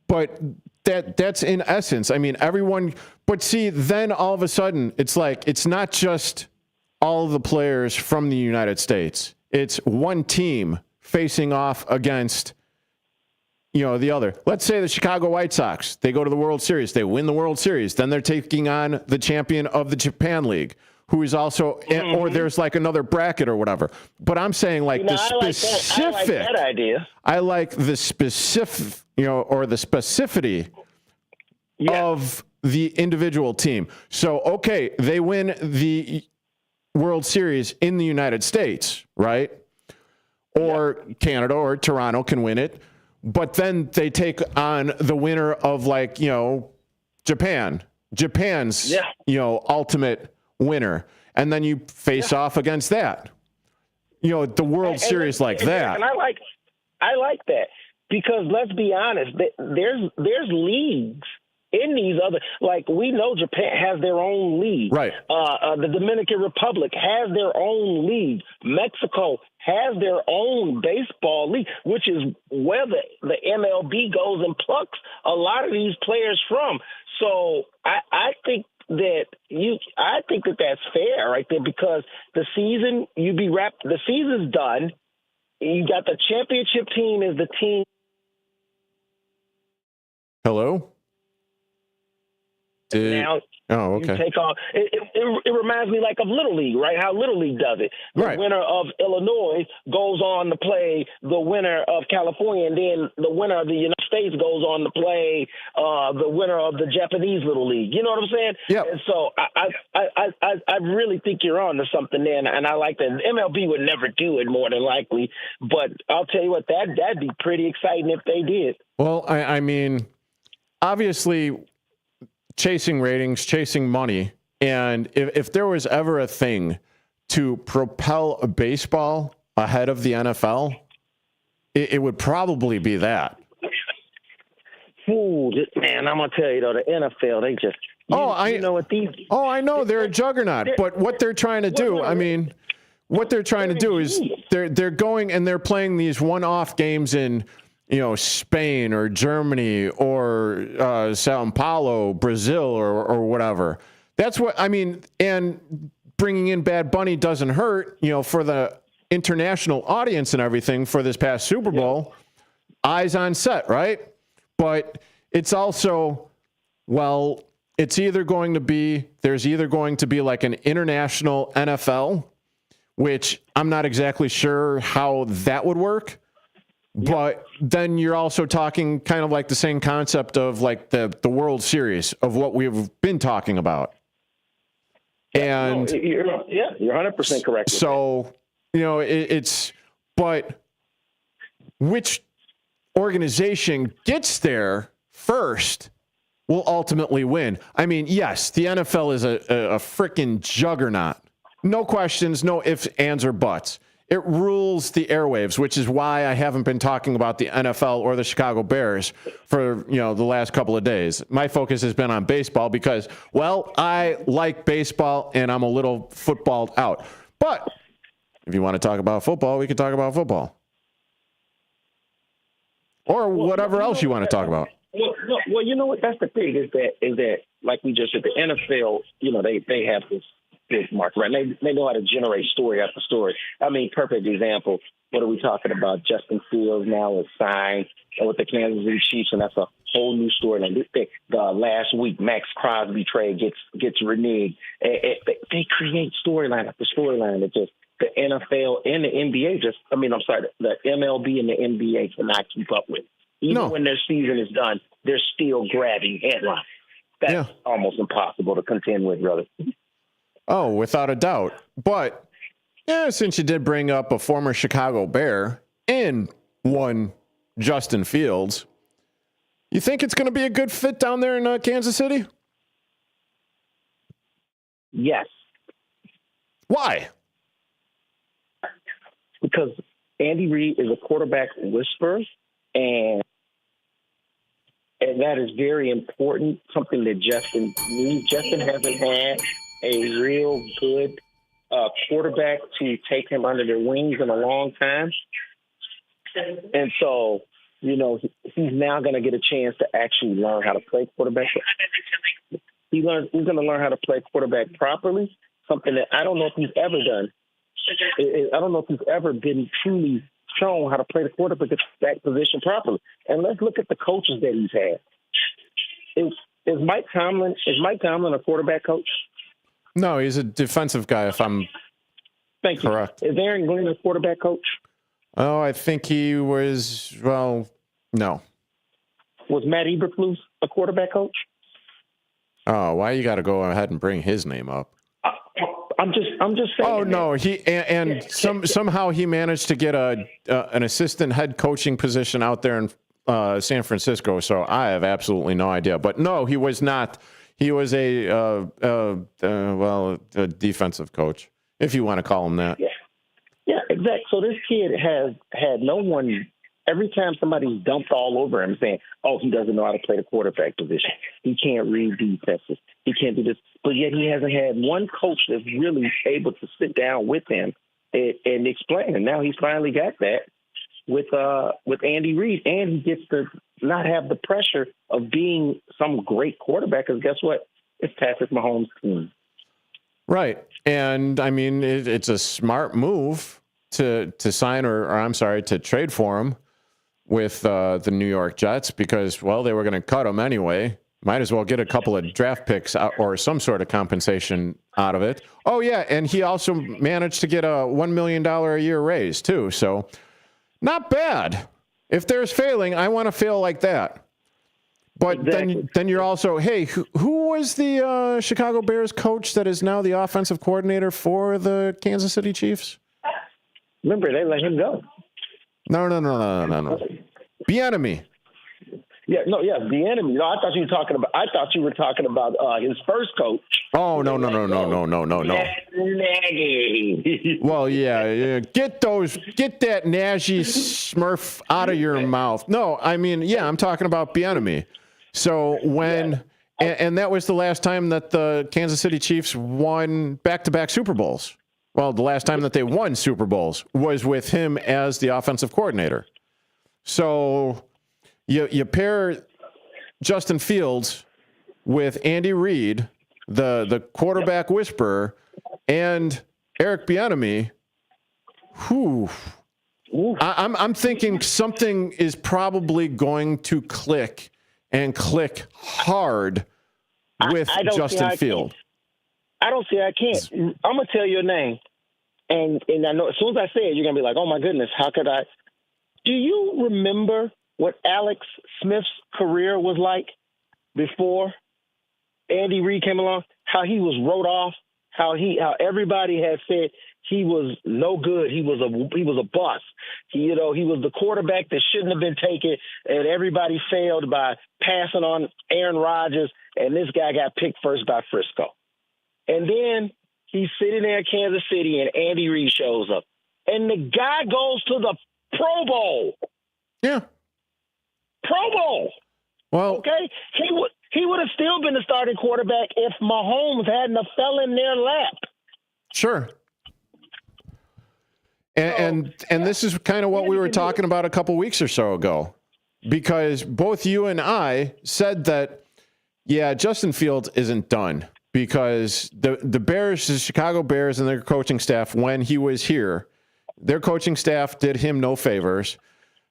But that's in essence. I mean, everyone. But see, then all of a sudden, it's like, it's not just all the players from the United States. It's one team facing off against, the other. Let's say the Chicago White Sox, they go to the World Series, they win the World Series, then they're taking on the champion of the Japan League, who is also, or there's like another bracket or whatever. But I'm saying like the specific. I like that idea. I like the specific, or the specificity of the individual team. So, okay, they win the World Series in the United States, right? Or Canada or Toronto can win it. But then they take on the winner of Japan. Japan's, ultimate winner. And then you face off against that. The World Series like that. And I like that because let's be honest, there's leagues in these other, like we know Japan has their own league. Right. The Dominican Republic has their own league. Mexico has their own baseball league, which is where the MLB goes and plucks a lot of these players from. So I think that's fair right there because the season the season's done. You got the championship team is the team. Hello? Now, okay. You take on. It reminds me like of Little League, right? How Little League does it. The winner of Illinois goes on to play the winner of California, and then the winner of the United States goes on to play the winner of the Japanese Little League. You know what I'm saying? Yeah. And so I really think you're on to something there, and I like that. MLB would never do it more than likely, but I'll tell you what, that'd be pretty exciting if they did. Well, I mean, obviously, chasing ratings, chasing money. And if there was ever a thing to propel a baseball ahead of the NFL, it would probably be that. Ooh, man, I'm going to tell you, though, the NFL, they just, you know what these... Oh, I know, they're a juggernaut. But what they're trying to do, what they're trying to do is they're going and they're playing these one-off games in Spain or Germany or Sao Paulo, Brazil or whatever. That's what I mean. And bringing in Bad Bunny doesn't hurt, for the international audience and everything for this past Super Bowl. Eyes on set, right? But it's also, there's either going to be like an international NFL, which I'm not exactly sure how that would work. But then you're also talking kind of like the same concept of like the World Series of what we've been talking about. And you're 100% correct. So, but which organization gets there first will ultimately win. I mean, yes, the NFL is a freaking juggernaut. No questions, no ifs, ands, or buts. It rules the airwaves, which is why I haven't been talking about the NFL or the Chicago Bears for, the last couple of days. My focus has been on baseball because, I like baseball and I'm a little footballed out. But if you want to talk about football, we can talk about football. Or whatever else you want to talk about. Well, you know what? That's the thing is that like we just said, the NFL, they have this big market, right? They know how to generate story after story. I mean, perfect example. What are we talking about? Justin Fields now is signed with the Kansas City Chiefs, and that's a whole new story. And last week, Max Crosby trade gets reneged. They create storyline after storyline that just the NFL and the NBA the MLB and the NBA cannot keep up with. Even when their season is done, they're still grabbing headlines. That's almost impossible to contend with, brother. Oh, without a doubt. But since you did bring up a former Chicago Bear and one Justin Fields, you think it's going to be a good fit down there in Kansas City? Yes. Why? Because Andy Reid is a quarterback whisperer, and that is very important, something that Justin needs. Justin hasn't had a real good quarterback to take him under their wings in a long time. And so, he's now going to get a chance to actually learn how to play quarterback. He's going to learn how to play quarterback properly, something that I don't know if he's ever done. I don't know if he's ever been truly shown how to play the quarterback position properly. And let's look at the coaches that he's had. Is Mike Tomlin a quarterback coach? No, he's a defensive guy, if I'm correct. Is Aaron Glenn a quarterback coach? Oh, I think he was, no. Was Matt Eberflus a quarterback coach? Oh, why you got to go ahead and bring his name up? I'm just saying. Oh no, somehow he managed to get an assistant head coaching position out there in San Francisco. So I have absolutely no idea. But no, he was not. He was a defensive coach, if you want to call him that. Yeah, exactly. So this kid has had no one. Every time somebody's dumped all over him saying, "Oh, he doesn't know how to play the quarterback position. He can't read defenses. He can't do this," but yet he hasn't had one coach that's really able to sit down with him and explain. And now he's finally got that with Andy Reid, and he gets to not have the pressure of being some great quarterback. Because guess what? It's Patrick Mahomes' team. Right, and I mean it's a smart move to sign to trade for him with the New York Jets because, well, they were going to cut him anyway. Might as well get a couple of draft picks or some sort of compensation out of it. Oh, yeah, and he also managed to get a $1 million a year raise, too. So not bad. If there's failing, I want to fail like that. But then you're also, hey, who was the Chicago Bears coach that is now the offensive coordinator for the Kansas City Chiefs? Remember, they let him go. No. Bieniemy. Bieniemy. No, I thought you were talking about his first coach. Oh, no. Nagy. Well, yeah. Get that Nagy Smurf out of your mouth. No, I mean, I'm talking about Bieniemy. So and that was the last time that the Kansas City Chiefs won back-to-back Super Bowls. Well, the last time that they won Super Bowls was with him as the offensive coordinator. So you pair Justin Fields with Andy Reid, the quarterback whisperer, and Eric Bieniemy. I'm thinking something is probably going to click hard with Justin Fields. I don't see how I can't. I'm going to tell you a name. And I know as soon as I say it, you're going to be like, oh, my goodness, how could I? Do you remember what Alex Smith's career was like before Andy Reid came along? How he was wrote off, how everybody had said he was no good. He was a bust. He was the quarterback that shouldn't have been taken, and everybody failed by passing on Aaron Rodgers, and this guy got picked first by Frisco. And then he's sitting there in Kansas City, and Andy Reid shows up. And the guy goes to the Pro Bowl. Yeah. Pro Bowl. Well, okay. He would have still been the starting quarterback if Mahomes hadn't have fell in their lap. Sure. And this is kind of what we were talking about a couple weeks or so ago, because both you and I said that, Justin Fields isn't done. because the Bears, the Chicago Bears and their coaching staff, when he was here, their coaching staff did him no favors.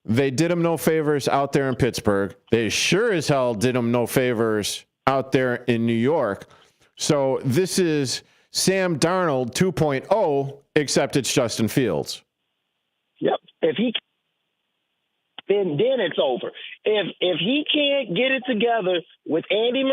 They did him no favors out there in Pittsburgh. They sure as hell did him no favors out there in New York. So this is Sam Darnold 2.0, except it's Justin Fields. Yep. If he then it's over. If he can't get it together with Andy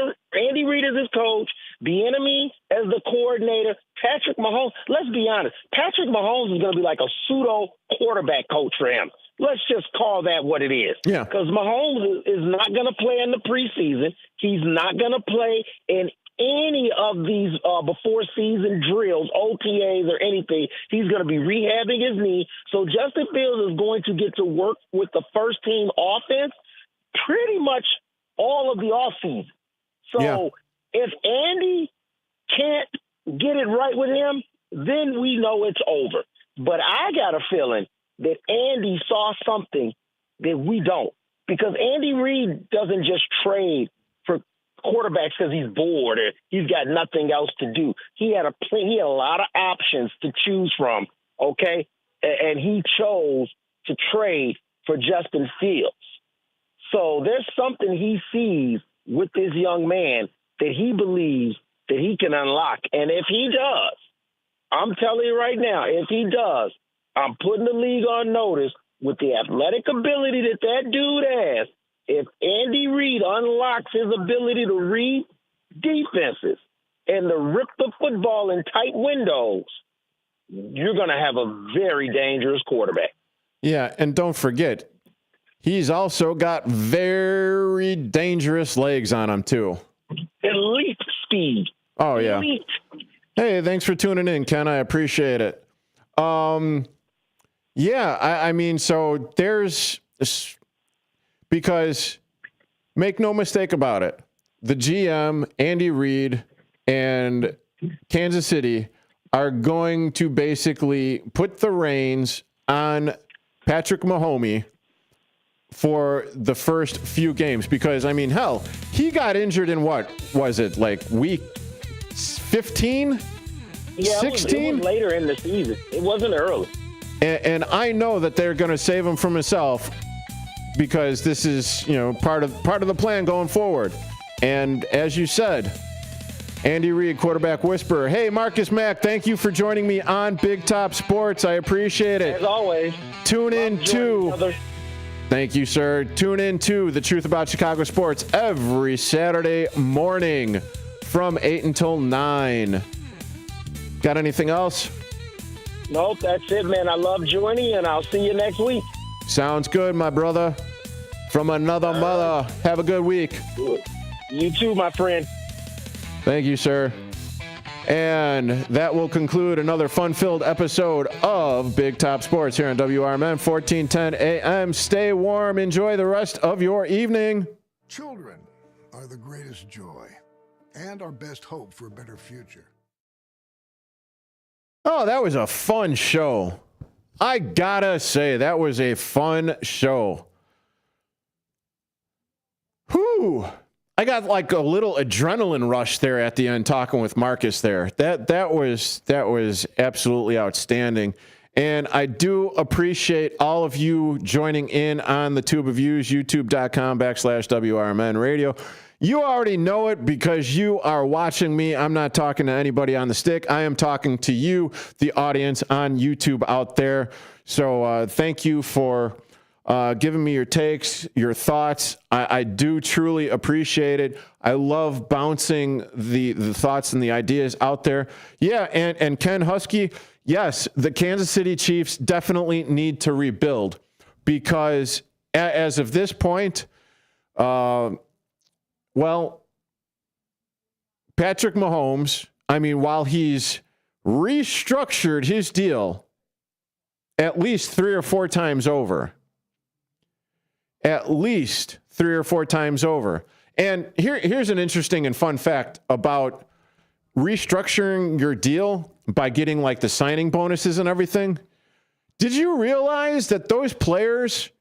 Reid as his coach, Bieniemy as the coordinator, Patrick Mahomes. Let's be honest. Patrick Mahomes is going to be like a pseudo quarterback coach for him. Let's just call that what it is. Yeah. Because Mahomes is not going to play in the preseason. He's not going to play in any of these before-season drills, OTAs, or anything. He's going to be rehabbing his knee. So Justin Fields is going to get to work with the first-team offense pretty much all of the offseason. So if Andy can't get it right with him, then we know it's over. But I got a feeling that Andy saw something that we don't. Because Andy Reid doesn't just trade for quarterbacks because he's bored or he's got nothing else to do. He had a lot of options to choose from, okay? And he chose to trade for Justin Fields. So there's something he sees with this young man that he believes that he can unlock. And if he does, I'm telling you right now, if he does, I'm putting the league on notice with the athletic ability that dude has. If Andy Reid unlocks his ability to read defenses and to rip the football in tight windows, you're going to have a very dangerous quarterback. Yeah, and don't forget, he's also got very dangerous legs on him, too. Elite speed. Oh, yeah. Elite. Hey, thanks for tuning in, Ken. I appreciate it. Yeah, I mean, so there's this, because make no mistake about it, the GM, Andy Reid, and Kansas City are going to basically put the reins on Patrick Mahomes for the first few games. Because, I mean, hell, he got injured in what was it, like week 15? Yeah, 16? It was later in the season. It wasn't early. And I know that they're going to save him from himself because this is, you know, part of the plan going forward. And as you said, Andy Reid, quarterback whisperer. Hey, Marcus Mack, thank you for joining me on Big Top Sports. I appreciate it. As always. Tune in to. Thank you, sir. Tune in to The Truth About Chicago Sports every Saturday morning from 8 until 9. Got anything else? Nope, that's it, man. I love joining you, and I'll see you next week. Sounds good, my brother. From another mother. Have a good week. You too, my friend. Thank you, sir. And that will conclude another fun-filled episode of Big Top Sports here on WRMN 1410 AM. Stay warm. Enjoy the rest of your evening. Children are the greatest joy and our best hope for a better future. Oh, that was a fun show. I gotta say, that was a fun show. Whew. I got like a little adrenaline rush there at the end talking with Marcus there. That was absolutely outstanding. And I do appreciate all of you joining in on the Tube of Views, youtube.com/WRMN radio. You already know it because you are watching me. I'm not talking to anybody on the stick. I am talking to you, the audience on YouTube out there. So thank you for giving me your takes, your thoughts. I do truly appreciate it. I love bouncing the thoughts and the ideas out there. Yeah, and Ken Husky, yes, the Kansas City Chiefs definitely need to rebuild because as of this point, well, Patrick Mahomes, I mean, while he's restructured his deal at least 3 or 4 times over, at least 3 or 4 times over. And here's an interesting and fun fact about restructuring your deal by getting like the signing bonuses and everything. Did you realize that those players,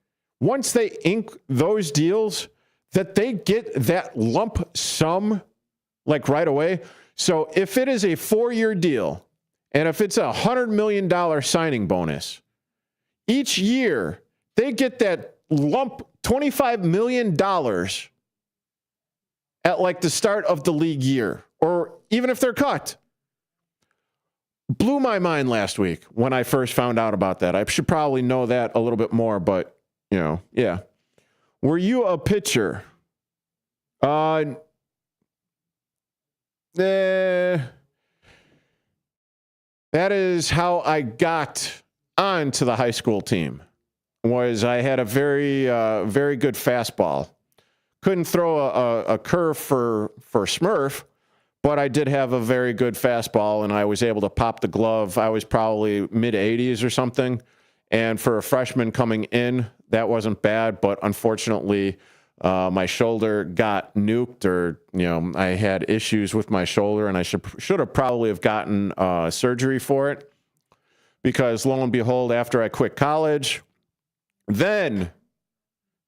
once they ink those deals, that they get that lump sum like right away? So if it is a 4-year deal, and if it's a $100 million signing bonus, each year they get that lump $25 million at like the start of the league year, or even if they're cut. Blew my mind last week when I first found out about that. I should probably know that a little bit more, but, yeah. Were you a pitcher? That is how I got onto the high school team. Was I had a very good fastball. Couldn't throw a curve for Smurf, but I did have a very good fastball, and I was able to pop the glove. I was probably mid-80s or something, and for a freshman coming in, that wasn't bad, but unfortunately, my shoulder got nuked, or I had issues with my shoulder, and I should have probably have gotten surgery for it, because lo and behold, after I quit college, then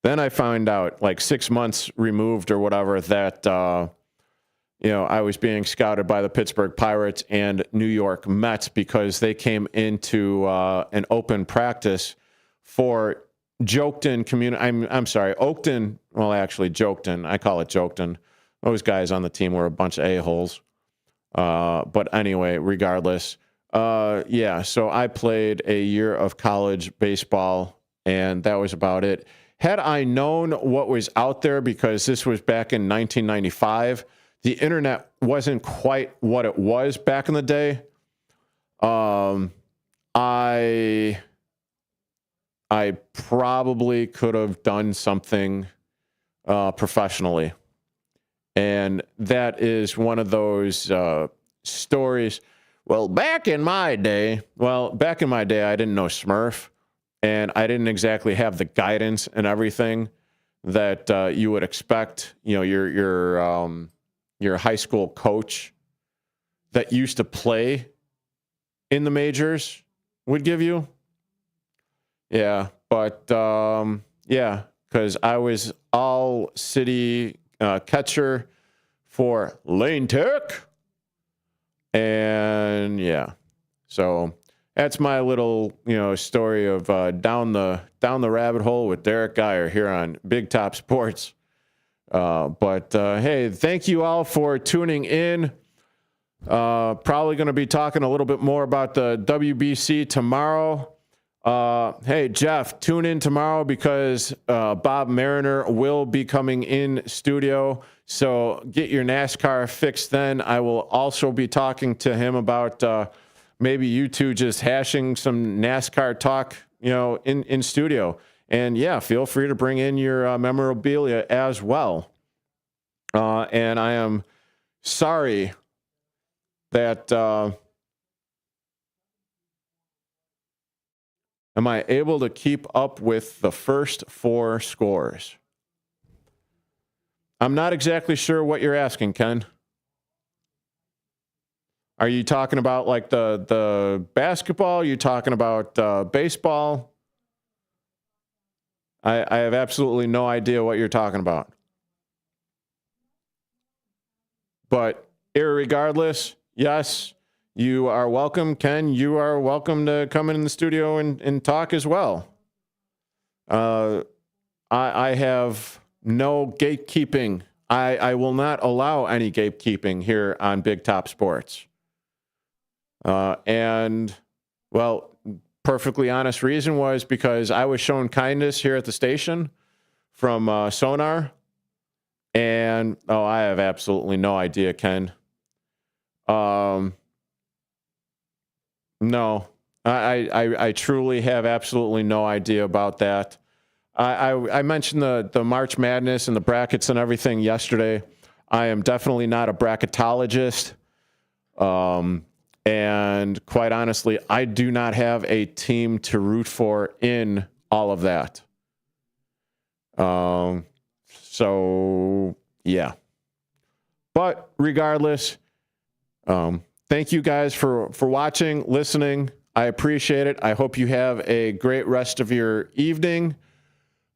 I found out, like 6 months removed or whatever, that I was being scouted by the Pittsburgh Pirates and New York Mets, because they came into an open practice for Oakton. Well, actually, Jokton. I call it Jokton. Those guys on the team were a bunch of a-holes. But anyway, regardless, so I played a year of college baseball, and that was about it. Had I known what was out there, because this was back in 1995, the internet wasn't quite what it was back in the day. I probably could have done something professionally. And that is one of those stories. Well, back in my day, I didn't know Smurf, and I didn't exactly have the guidance and everything that you would expect, your high school coach that used to play in the majors would give you. Yeah, but because I was all city catcher for Lane Tech, and so that's my little story of down the rabbit hole with Derrick Geyer here on Big Top Sports. But hey, thank you all for tuning in. Probably going to be talking a little bit more about the WBC tomorrow. Hey, Jeff, tune in tomorrow, because Bob Mariner will be coming in studio. So get your NASCAR fix then. I will also be talking to him about maybe you two just hashing some NASCAR talk, in studio. And yeah, feel free to bring in your memorabilia as well. And I am sorry that am I able to keep up with the first 4 scores? I'm not exactly sure what you're asking, Ken. Are you talking about like the basketball? Are you talking about baseball? I have absolutely no idea what you're talking about. But irregardless, yes, you are welcome. Ken, you are welcome to come in the studio and talk as well. I have no gatekeeping. I will not allow any gatekeeping here on Big Top Sports. And, well, perfectly honest reason was because I was shown kindness here at the station from Sonar. And, I have absolutely no idea, Ken. No, I truly have absolutely no idea about that. I mentioned the March Madness and the brackets and everything yesterday. I am definitely not a bracketologist. And quite honestly, I do not have a team to root for in all of that. So yeah, but regardless, thank you guys for watching, listening. I appreciate it. I hope you have a great rest of your evening.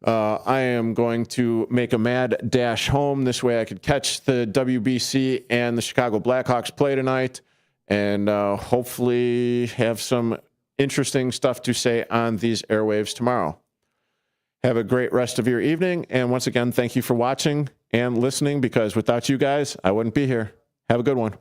I am going to make a mad dash home. This way I could catch the WBC and the Chicago Blackhawks play tonight, and hopefully have some interesting stuff to say on these airwaves tomorrow. Have a great rest of your evening. And once again, thank you for watching and listening, because without you guys, I wouldn't be here. Have a good one.